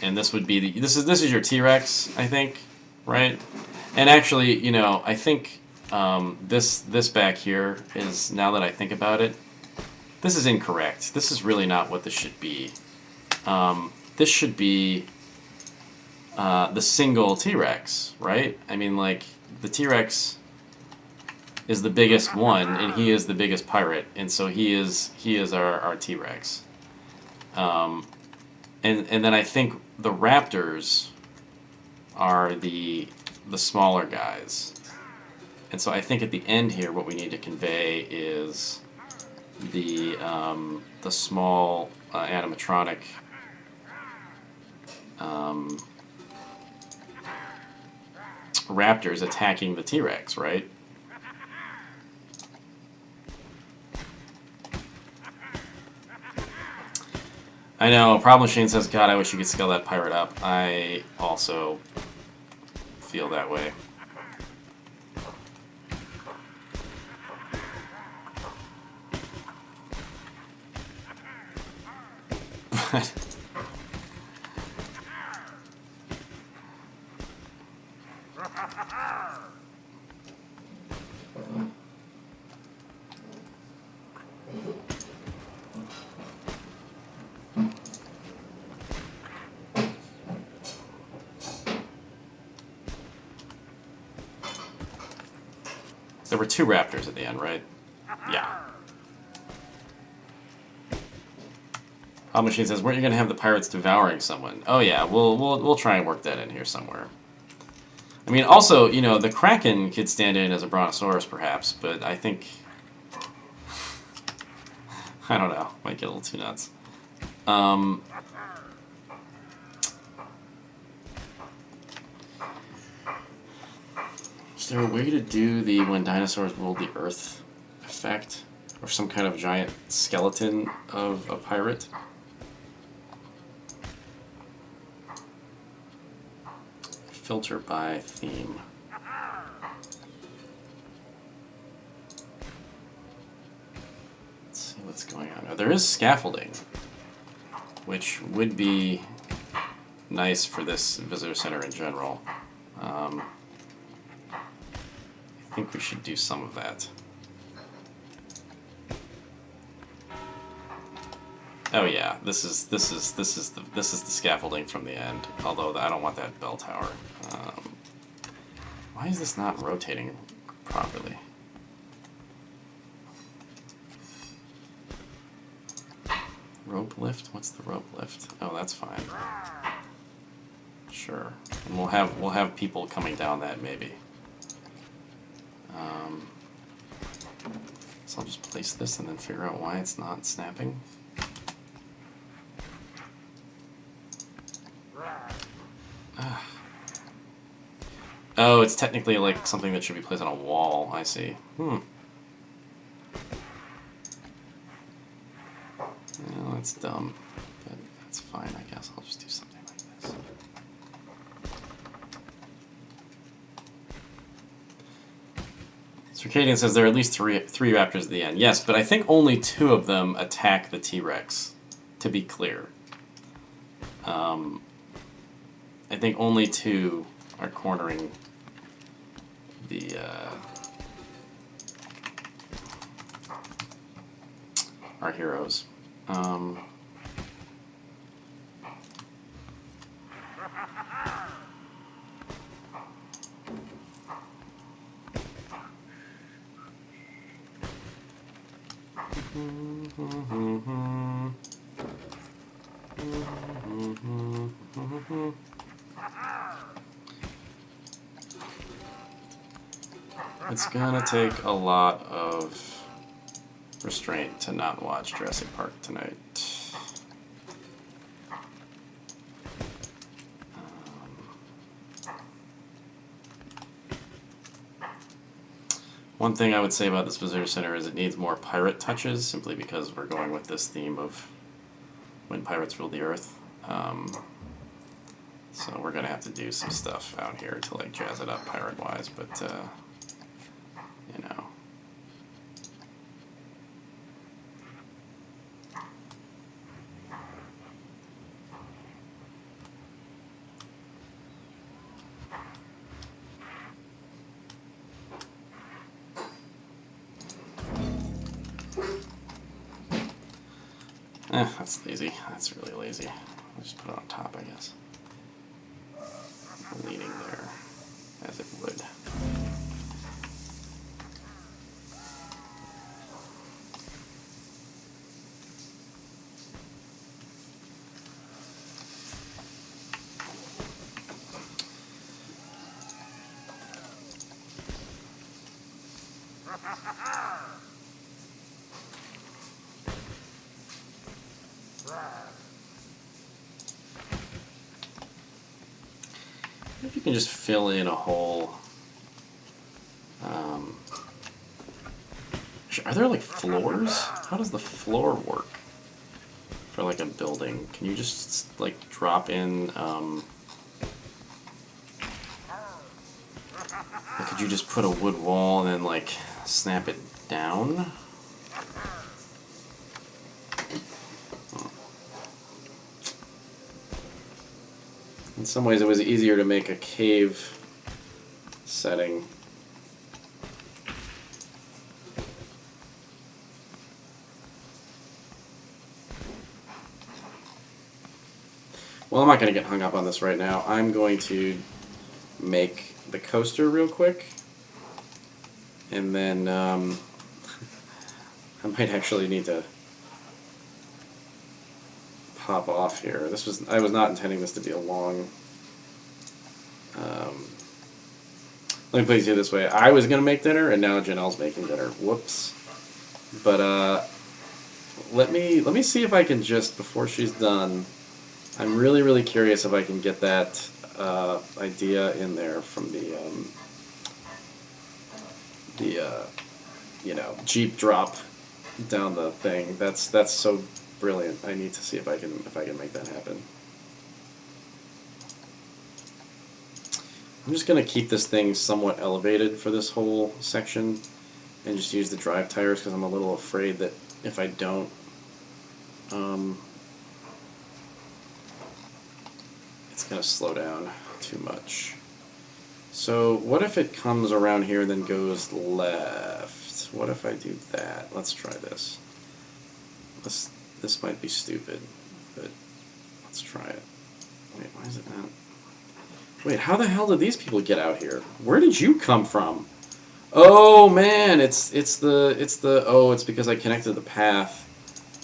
and this would be this is your T-Rex, I think, right? And actually, you know, I think this back here is, now that I think about it, this is incorrect. This is really not what this should be. This should be the single T-Rex, right? I mean, like, the T-Rex is the biggest one, and he is the biggest pirate, and so he is our T-Rex. And then I think the raptors are the smaller guys. And so I think at the end here, what we need to convey is the small animatronic raptors attacking the T-Rex, right? I know. Problem Machine says, "God, I wish you could scale that pirate up." I also feel that way. There were 2 raptors at the end, right? Yeah. Problem Machine says, "Weren't you going to have the pirates devouring someone?" Oh yeah, we'll try and work that in here somewhere. I mean, also, you know, the Kraken could stand in as a brontosaurus, perhaps, but I think I don't know, might get a little too nuts. Is there a way to do the when dinosaurs ruled the earth effect? Or some kind of giant skeleton of a pirate? Filter by theme. Let's see what's going on. Oh, there is scaffolding, which would be nice for this visitor center in general. I think we should do some of that. Oh yeah, this is the scaffolding from the end. Although I don't want that bell tower. Why is this not rotating properly? Rope lift? What's the rope lift? Oh, that's fine. Sure, and we'll have people coming down that maybe. So I'll just place this and then figure out why it's not snapping. Oh, it's technically like something that should be placed on a wall. I see. Well, that's dumb, but that's fine. I guess I'll just do something like this. Circadian says there are at least three raptors at the end. Yes, but I think only 2 of them attack the T-Rex, to be clear. I think only 2 are cornering the our heroes. It's gonna take a lot of restraint to not watch Jurassic Park tonight. One thing I would say about this visitor center is it needs more pirate touches, simply because we're going with this theme of when pirates ruled the earth. So we're gonna have to do some stuff out here to like jazz it up pirate-wise, but you know. That's lazy. That's really lazy. I'll just put it on top, I guess. leaning there, as it would. If you can just fill in a hole. Are there like floors? How does the floor work for like a building? Can you just like drop in? Like, could you just put a wood wall and then like snap it down? In some ways, it was easier to make a cave setting. Well, I'm not going to get hung up on this right now. I'm going to make the coaster real quick. And then I might actually need to pop off here. I was not intending this to be a long... let me put it to you this way. I was going to make dinner, and now Janelle's making dinner. Whoops. But let me see if I can just, before she's done, I'm really, really curious if I can get that idea in there from the Jeep drop down the thing. That's so brilliant. I need to see if I can make that happen. I'm just gonna keep this thing somewhat elevated for this whole section, and just use the drive tires because I'm a little afraid that if I don't, it's gonna slow down too much. So what if it comes around here and then goes left? What if I do that? Let's try this. This might be stupid, but let's try it. Wait, why is it not? Wait, how the hell did these people get out here? Where did you come from? Oh man, it's because I connected the path.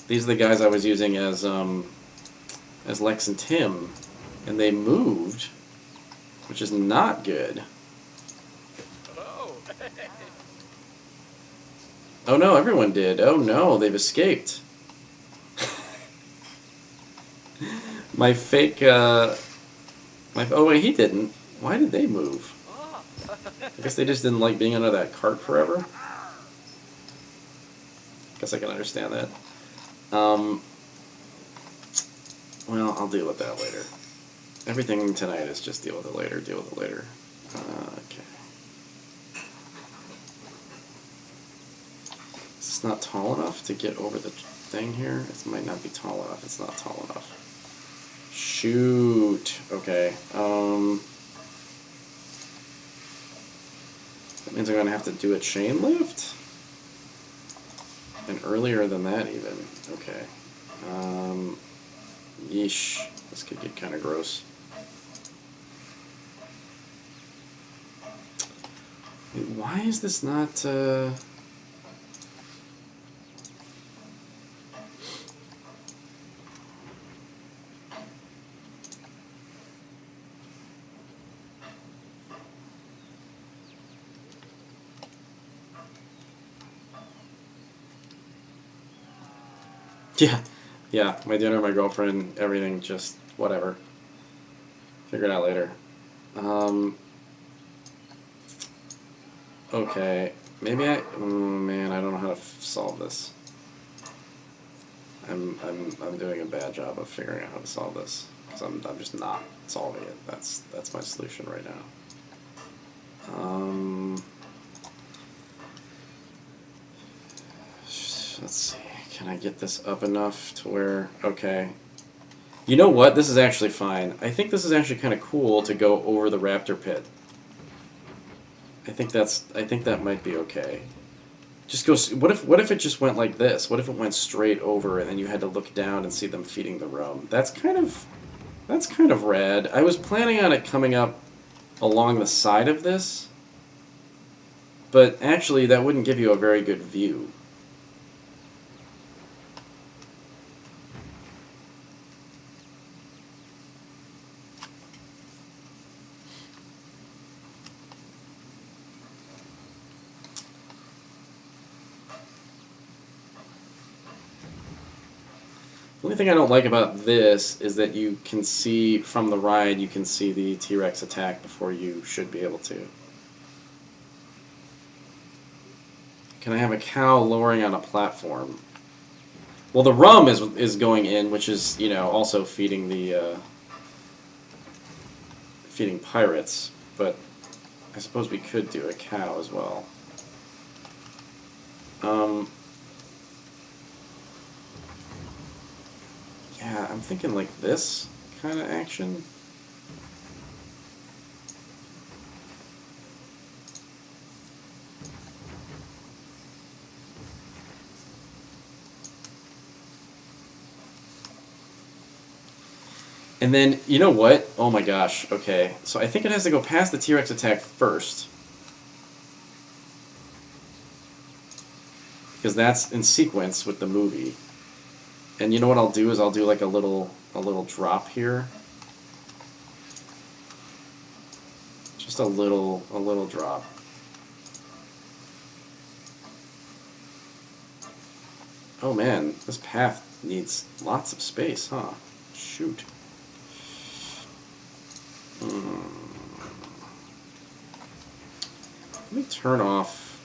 These are the guys I was using as Lex and Tim, and they moved, which is not good. Oh no, everyone did. Oh no, they've escaped. My fake, oh wait, he didn't. Why did they move? I guess they just didn't like being under that cart forever. Guess I can understand that. Well, I'll deal with that later. Everything tonight is just deal with it later, deal with it later. Okay. It's not tall enough to get over the thing here. It might not be tall enough. It's not tall enough. Shoot. Okay. That means I'm going to have to do a chain lift? And earlier than that even. Okay. Yeesh. This could get kind of gross. Wait, why is this not, Yeah, my dinner, my girlfriend, everything, just whatever. Figure it out later. Okay, maybe oh man, I don't know how to solve this. I'm doing a bad job of figuring out how to solve this because I'm just not solving it. That's my solution right now. Let's see. Can I get this up enough to where, okay. You know what? This is actually fine. I think this is actually kind of cool to go over the raptor pit. I think that might be okay. Just go, what if it just went like this? What if it went straight over and then you had to look down and see them feeding the roam? That's kind of rad. I was planning on it coming up along the side of this, but actually that wouldn't give you a very good view. The only thing I don't like about this is that you can see from the ride, you can see the T-Rex attack before you should be able to. Can I have a cow lowering on a platform? Well, the rum is going in, which is, you know, also feeding the feeding pirates, but I suppose we could do a cow as well. Yeah, I'm thinking like this kind of action. And then, you know what? Oh my gosh, okay. So I think it has to go past the T-Rex attack first. Because that's in sequence with the movie. And you know what I'll do is I'll do like a little drop here. Just a little drop. Oh man, this path needs lots of space, huh? Shoot. Let me turn off.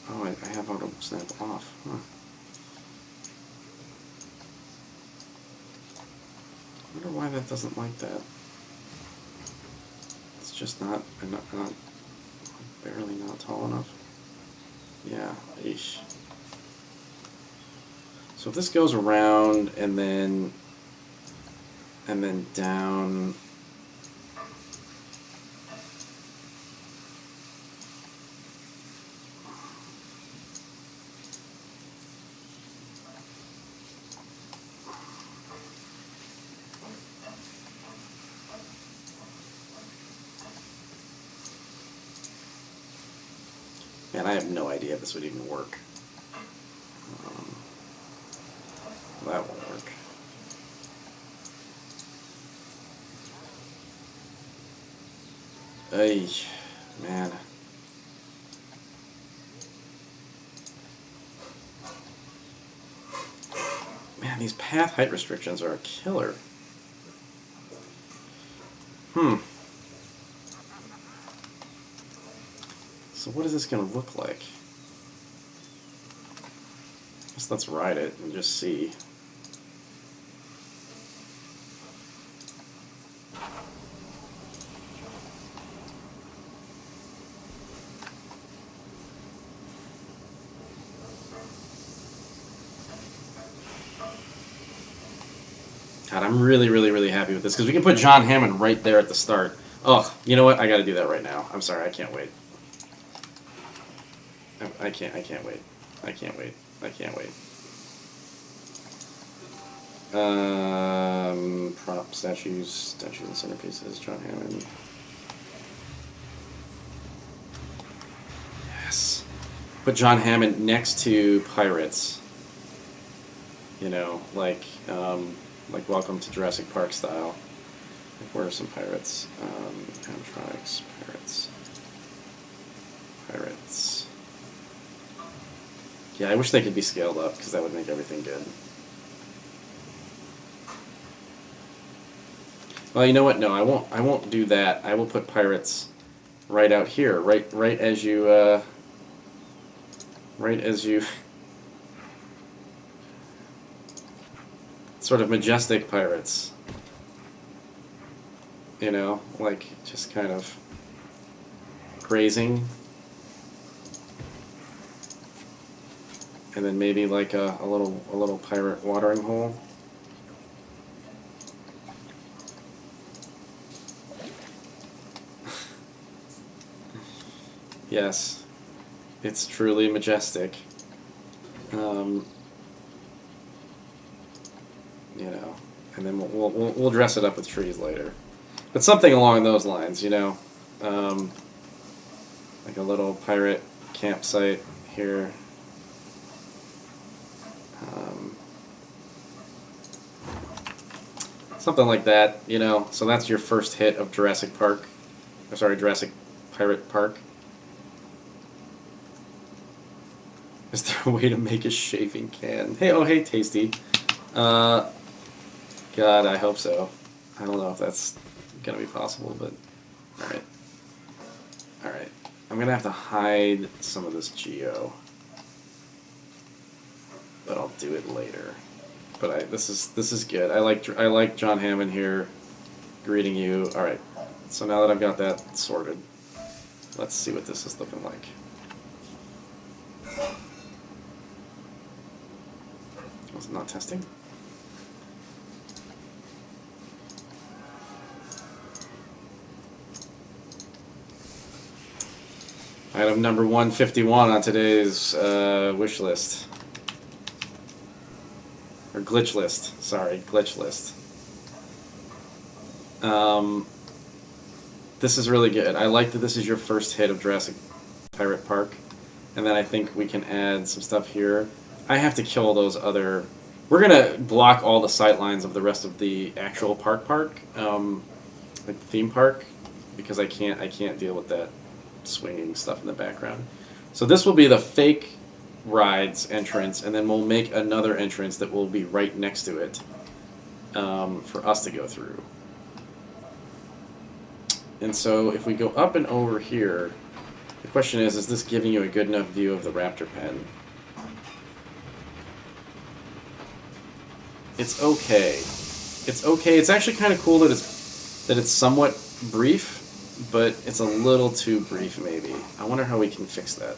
Oh, I have auto snap off. Huh. I wonder why that doesn't like that. It's just not barely not tall enough. Yeah, eesh. So if this goes around and then down. Man, I have no idea if this would even work. That won't work. Ay, man. Man, these path height restrictions are a killer. So what is this going to look like? Guess let's ride it and just see. God, I'm really, really, really happy with this because we can put John Hammond right there at the start. Oh, you know what? I got to do that right now. I'm sorry, I can't wait. I can't wait. I can't wait. I can't wait. Prop statues and centerpieces. John Hammond. Yes. Put John Hammond next to pirates. You know, like Welcome to Jurassic Park style. Like, where are some pirates? Animatronics, pirates. Yeah, I wish they could be scaled up because that would make everything good. Well, you know what? No, I won't do that. I will put pirates right out here, right as you sort of majestic pirates. You know, like just kind of grazing. And then maybe like a little pirate watering hole. Yes, it's truly majestic. You know, and then we'll dress it up with trees later. But something along those lines, you know, like a little pirate campsite here. Something like that, you know. So that's your first hit of Jurassic Park. Or sorry, Jurassic Pirate Park. Is there a way to make a shaving can? Hey, oh hey, Tasty. God, I hope so. I don't know if that's gonna be possible, but alright. Alright. I'm gonna have to hide some of this geo. But I'll do it later. But this is good. I like John Hammond here greeting you. Alright. So now that I've got that sorted, let's see what this is looking like. Was it not testing? Item number 151 on today's wish list. Or glitch list. Sorry, glitch list. This is really good. I like that this is your first hit of Jurassic Pirate Park. And then I think we can add some stuff here. I have to kill those other... We're going to block all the sight lines of the rest of the actual park, like the theme park, because I can't deal with that swinging stuff in the background. So this will be the fake rides entrance, and then we'll make another entrance that will be right next to it for us to go through. And so if we go up and over here, the question is this giving you a good enough view of the raptor pen? It's okay. It's okay. It's actually kind of cool that it's somewhat brief, but it's a little too brief maybe. I wonder how we can fix that.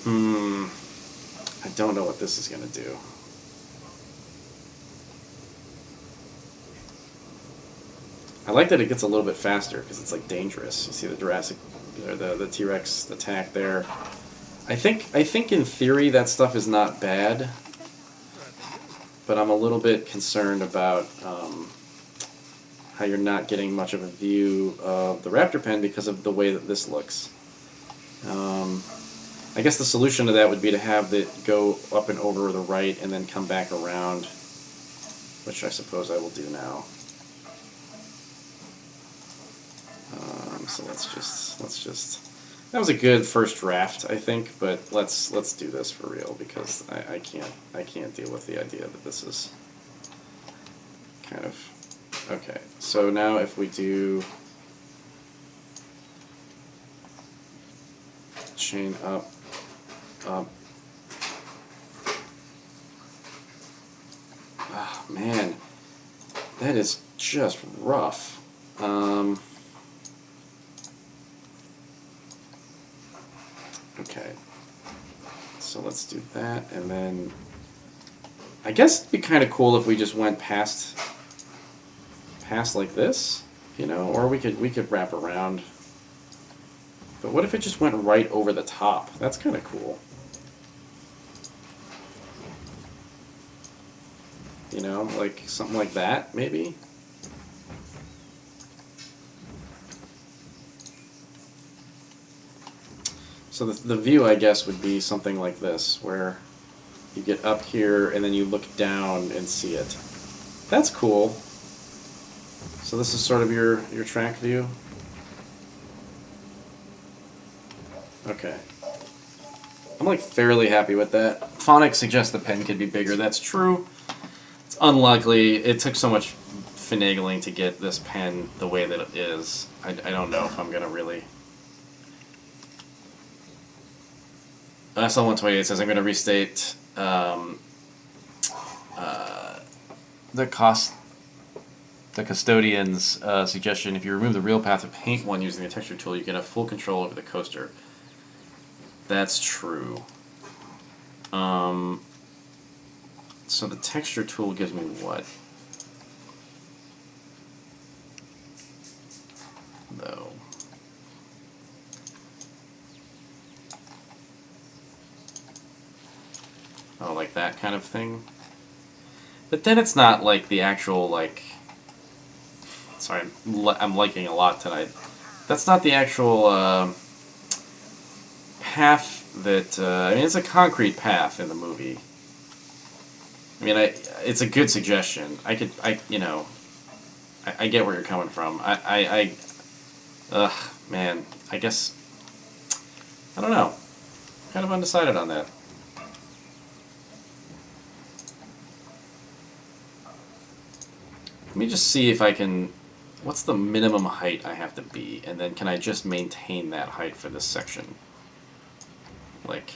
I don't know what this is going to do. I like that it gets a little bit faster because it's like dangerous. You see the Jurassic, or the T-Rex attack there. I think in theory that stuff is not bad, but I'm a little bit concerned about how you're not getting much of a view of the raptor pen because of the way that this looks. I guess the solution to that would be to have it go up and over the right and then come back around, which I suppose I will do now. So let's just. That was a good first draft, I think, but let's do this for real because I can't deal with the idea that this is kind of okay. So now if we do chain up. Oh, man, that is just rough. Okay, so let's do that, and then I guess it'd be kind of cool if we just went past like this, you know, or we could wrap around. But what if it just went right over the top? That's kind of cool. You know, like something like that, maybe? So the view, I guess, would be something like this, where you get up here and then you look down and see it. That's cool. So this is sort of your track view. Okay. I'm like fairly happy with that. Phonics suggests the pen could be bigger. That's true. It's unlikely. It took so much finagling to get this pen the way that it is. I don't know if I'm going to really... SL128 says I'm going to restate the custodian's suggestion. If you remove the real path to paint one using the texture tool, you can have full control over the coaster. That's true. So the texture tool gives me what? Though. Oh, like that kind of thing? But then it's not like the actual, like, sorry, I'm liking a lot tonight. That's not the actual path that. I mean, it's a concrete path in the movie. I mean, it's a good suggestion. I get where you're coming from. Ugh, man. I guess I don't know. Kind of undecided on that. Let me just see if I can. What's the minimum height I have to be, and then can I just maintain that height for this section? Like,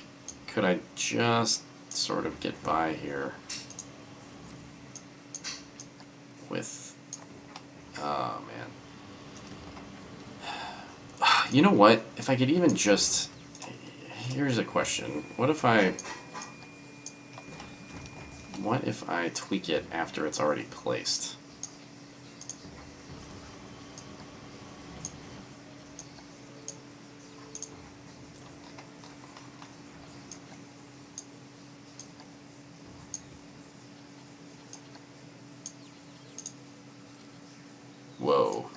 could I just sort of get by here with... Oh, man. You know what? If I could even just... Here's a question. What if I tweak it after it's already placed? Whoa.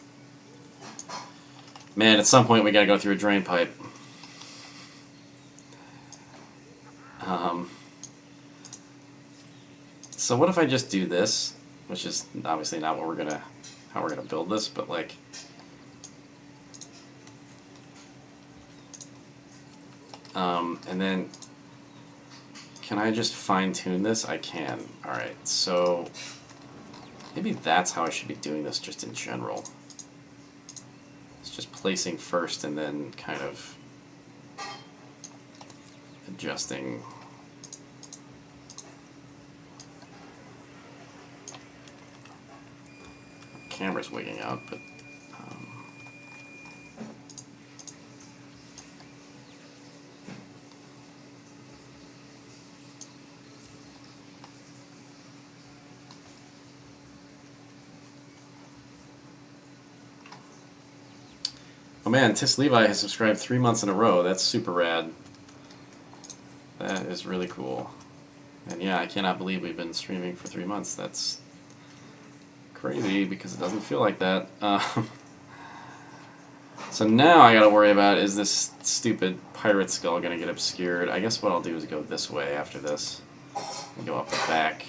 Man, at some point we gotta go through a drain pipe. So what if I just do this, which is obviously not what how we're gonna build this, but like, and then can I just fine tune this? I can. All right, so maybe that's how I should be doing this just in general. It's just placing first and then kind of adjusting. Camera's wigging out, but oh man, Tis Levi has subscribed 3 months in a row. That's super rad. That is really cool. And yeah, I cannot believe we've been streaming for 3 months. That's crazy because it doesn't feel like that. So now I gotta worry about, is this stupid pirate skull gonna get obscured? I guess what I'll do is go this way after this and go up the back.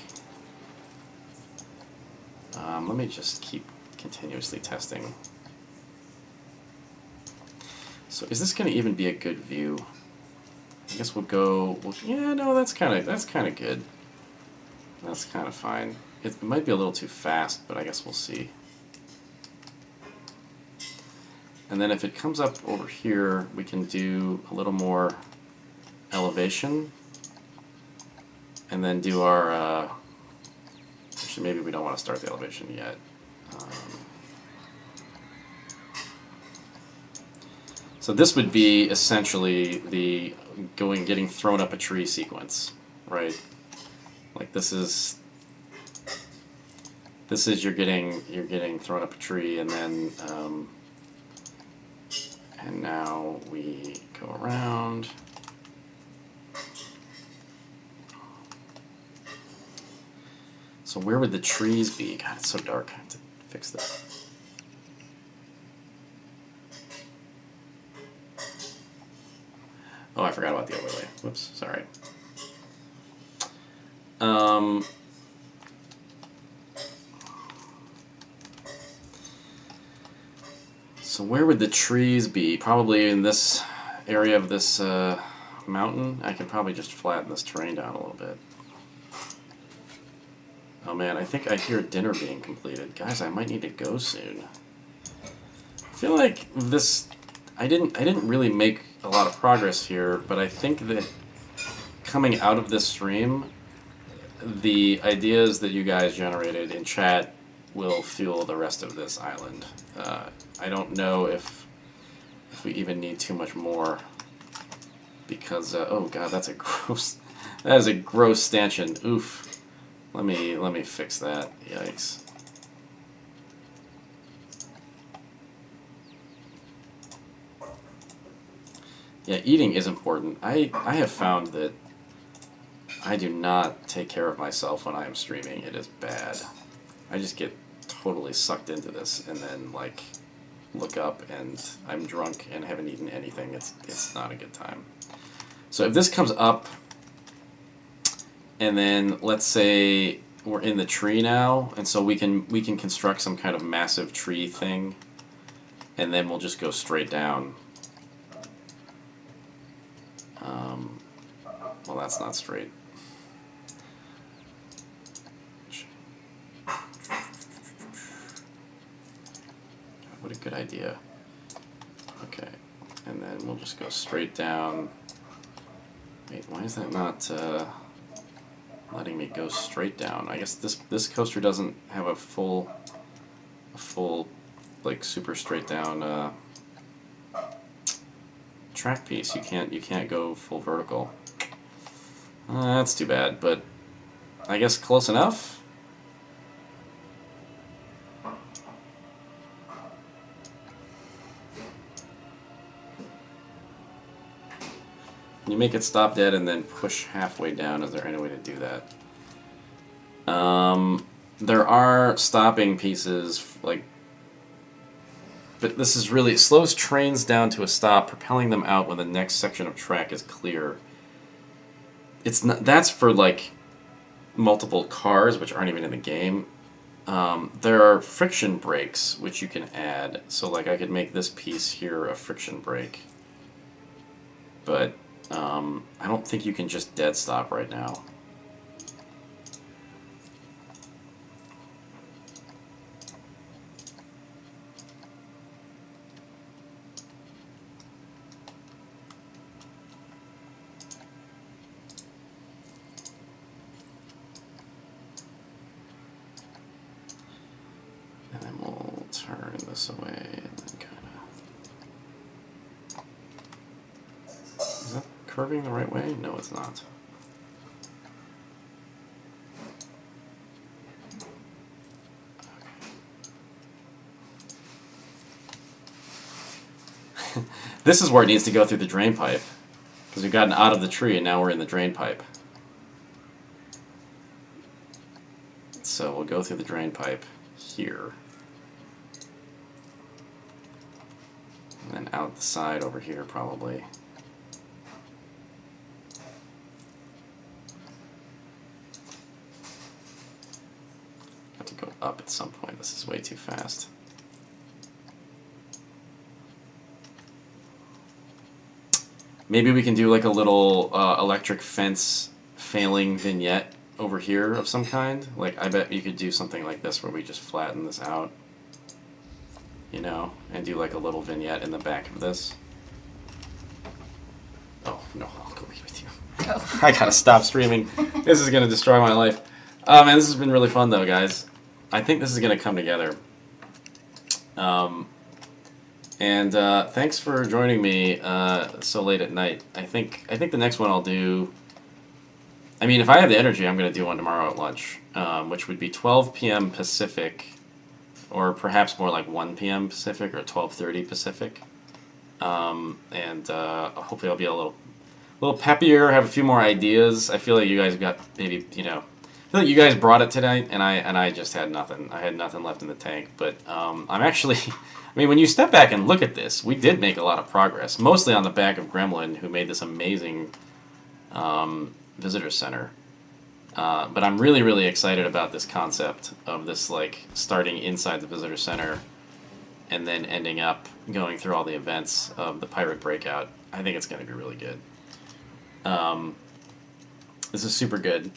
Let me just keep continuously testing. So is this gonna even be a good view? I guess we'll go. Yeah, no, that's kind of good. That's kind of fine. It might be a little too fast, but I guess we'll see. And then if it comes up over here, we can do a little more elevation. And then do our... actually, maybe we don't want to start the elevation yet. So this would be essentially the getting thrown up a tree sequence, right? Like this is you're getting thrown up a tree, and then and now we go around. So where would the trees be? God, it's so dark. I have to fix this. Oh, I forgot about the overlay. Whoops, sorry. So where would the trees be? Probably in this area of this mountain. I could probably just flatten this terrain down a little bit. Oh man, I think I hear dinner being completed. Guys, I might need to go soon. I feel like this... I didn't really make a lot of progress here, but I think that coming out of this stream, the ideas that you guys generated in chat will fuel the rest of this island. I don't know if we even need too much more, because oh god, that's a gross... That is a gross stanchion. Oof. Let me fix that. Yikes. Yeah, eating is important. I have found that I do not take care of myself when I am streaming. It is bad. I just get totally sucked into this and then like look up and I'm drunk and haven't eaten anything. It's not a good time. So if this comes up, and then let's say we're in the tree now, and so we can construct some kind of massive tree thing, and then we'll just go straight down. Well, that's not straight. What a good idea. Okay, and then we'll just go straight down. Wait, why is that not letting me go straight down? I guess this coaster doesn't have a full like super straight down track piece. You can't go full vertical. That's too bad, but I guess close enough. You make it stop dead and then push halfway down. Is there any way to do that? There are stopping pieces, like, but this is really, it slows trains down to a stop, propelling them out when the next section of track is clear. It's not, that's for like multiple cars, which aren't even in the game. There are friction brakes, which you can add. So like I could make this piece here a friction brake. But I don't think you can just dead stop right now. And then we'll turn this away and then kind of... Is that curving the right way? No, it's not. Okay. This is where it needs to go through the drain pipe. Because we've gotten out of the tree and now we're in the drain pipe. So we'll go through the drain pipe here. And then out the side over here probably. Have to go up at some point. This is way too fast. Maybe we can do like a little electric fence failing vignette over here of some kind. Like I bet you could do something like this where we just flatten this out, you know, and do like a little vignette in the back of this. Oh no, I'll go with you. Oh. I gotta stop streaming. This is gonna destroy my life. Man, this has been really fun though, guys. I think this is gonna come together. And thanks for joining me so late at night. I think the next one I'll do. I mean, if I have the energy, I'm gonna do one tomorrow at lunch, which would be 12 p.m. Pacific, or perhaps more like 1 p.m. Pacific or 12:30 Pacific. And hopefully I'll be a little peppier, have a few more ideas. I feel like you guys have got maybe, you know, I feel like you guys brought it tonight, and I just had nothing. I had nothing left in the tank. But I'm actually, I mean, when you step back and look at this, we did make a lot of progress, mostly on the back of Gremlin, who made this amazing visitor center. But I'm really, really excited about this concept of this, like, starting inside the visitor center and then ending up going through all the events of the Pirate Breakout. I think it's going to be really good. This is super good.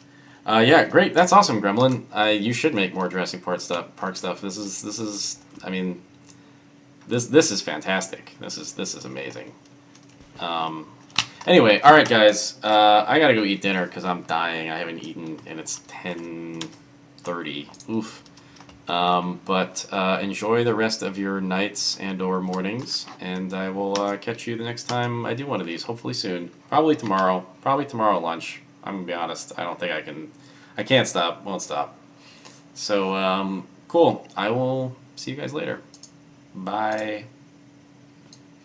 Yeah, great. That's awesome, Gremlin. You should make more Jurassic Park stuff. This is. I mean, this is fantastic. This is amazing. Anyway, all right, guys. I gotta go eat dinner because I'm dying. I haven't eaten, and it's 10:30. Oof. But enjoy the rest of your nights and/or mornings, and I will catch you the next time I do one of these. Hopefully soon. Probably tomorrow. Probably tomorrow at lunch. I'm gonna be honest. I don't think I can. I can't stop. Won't stop. So cool. I will see you guys later. Bye.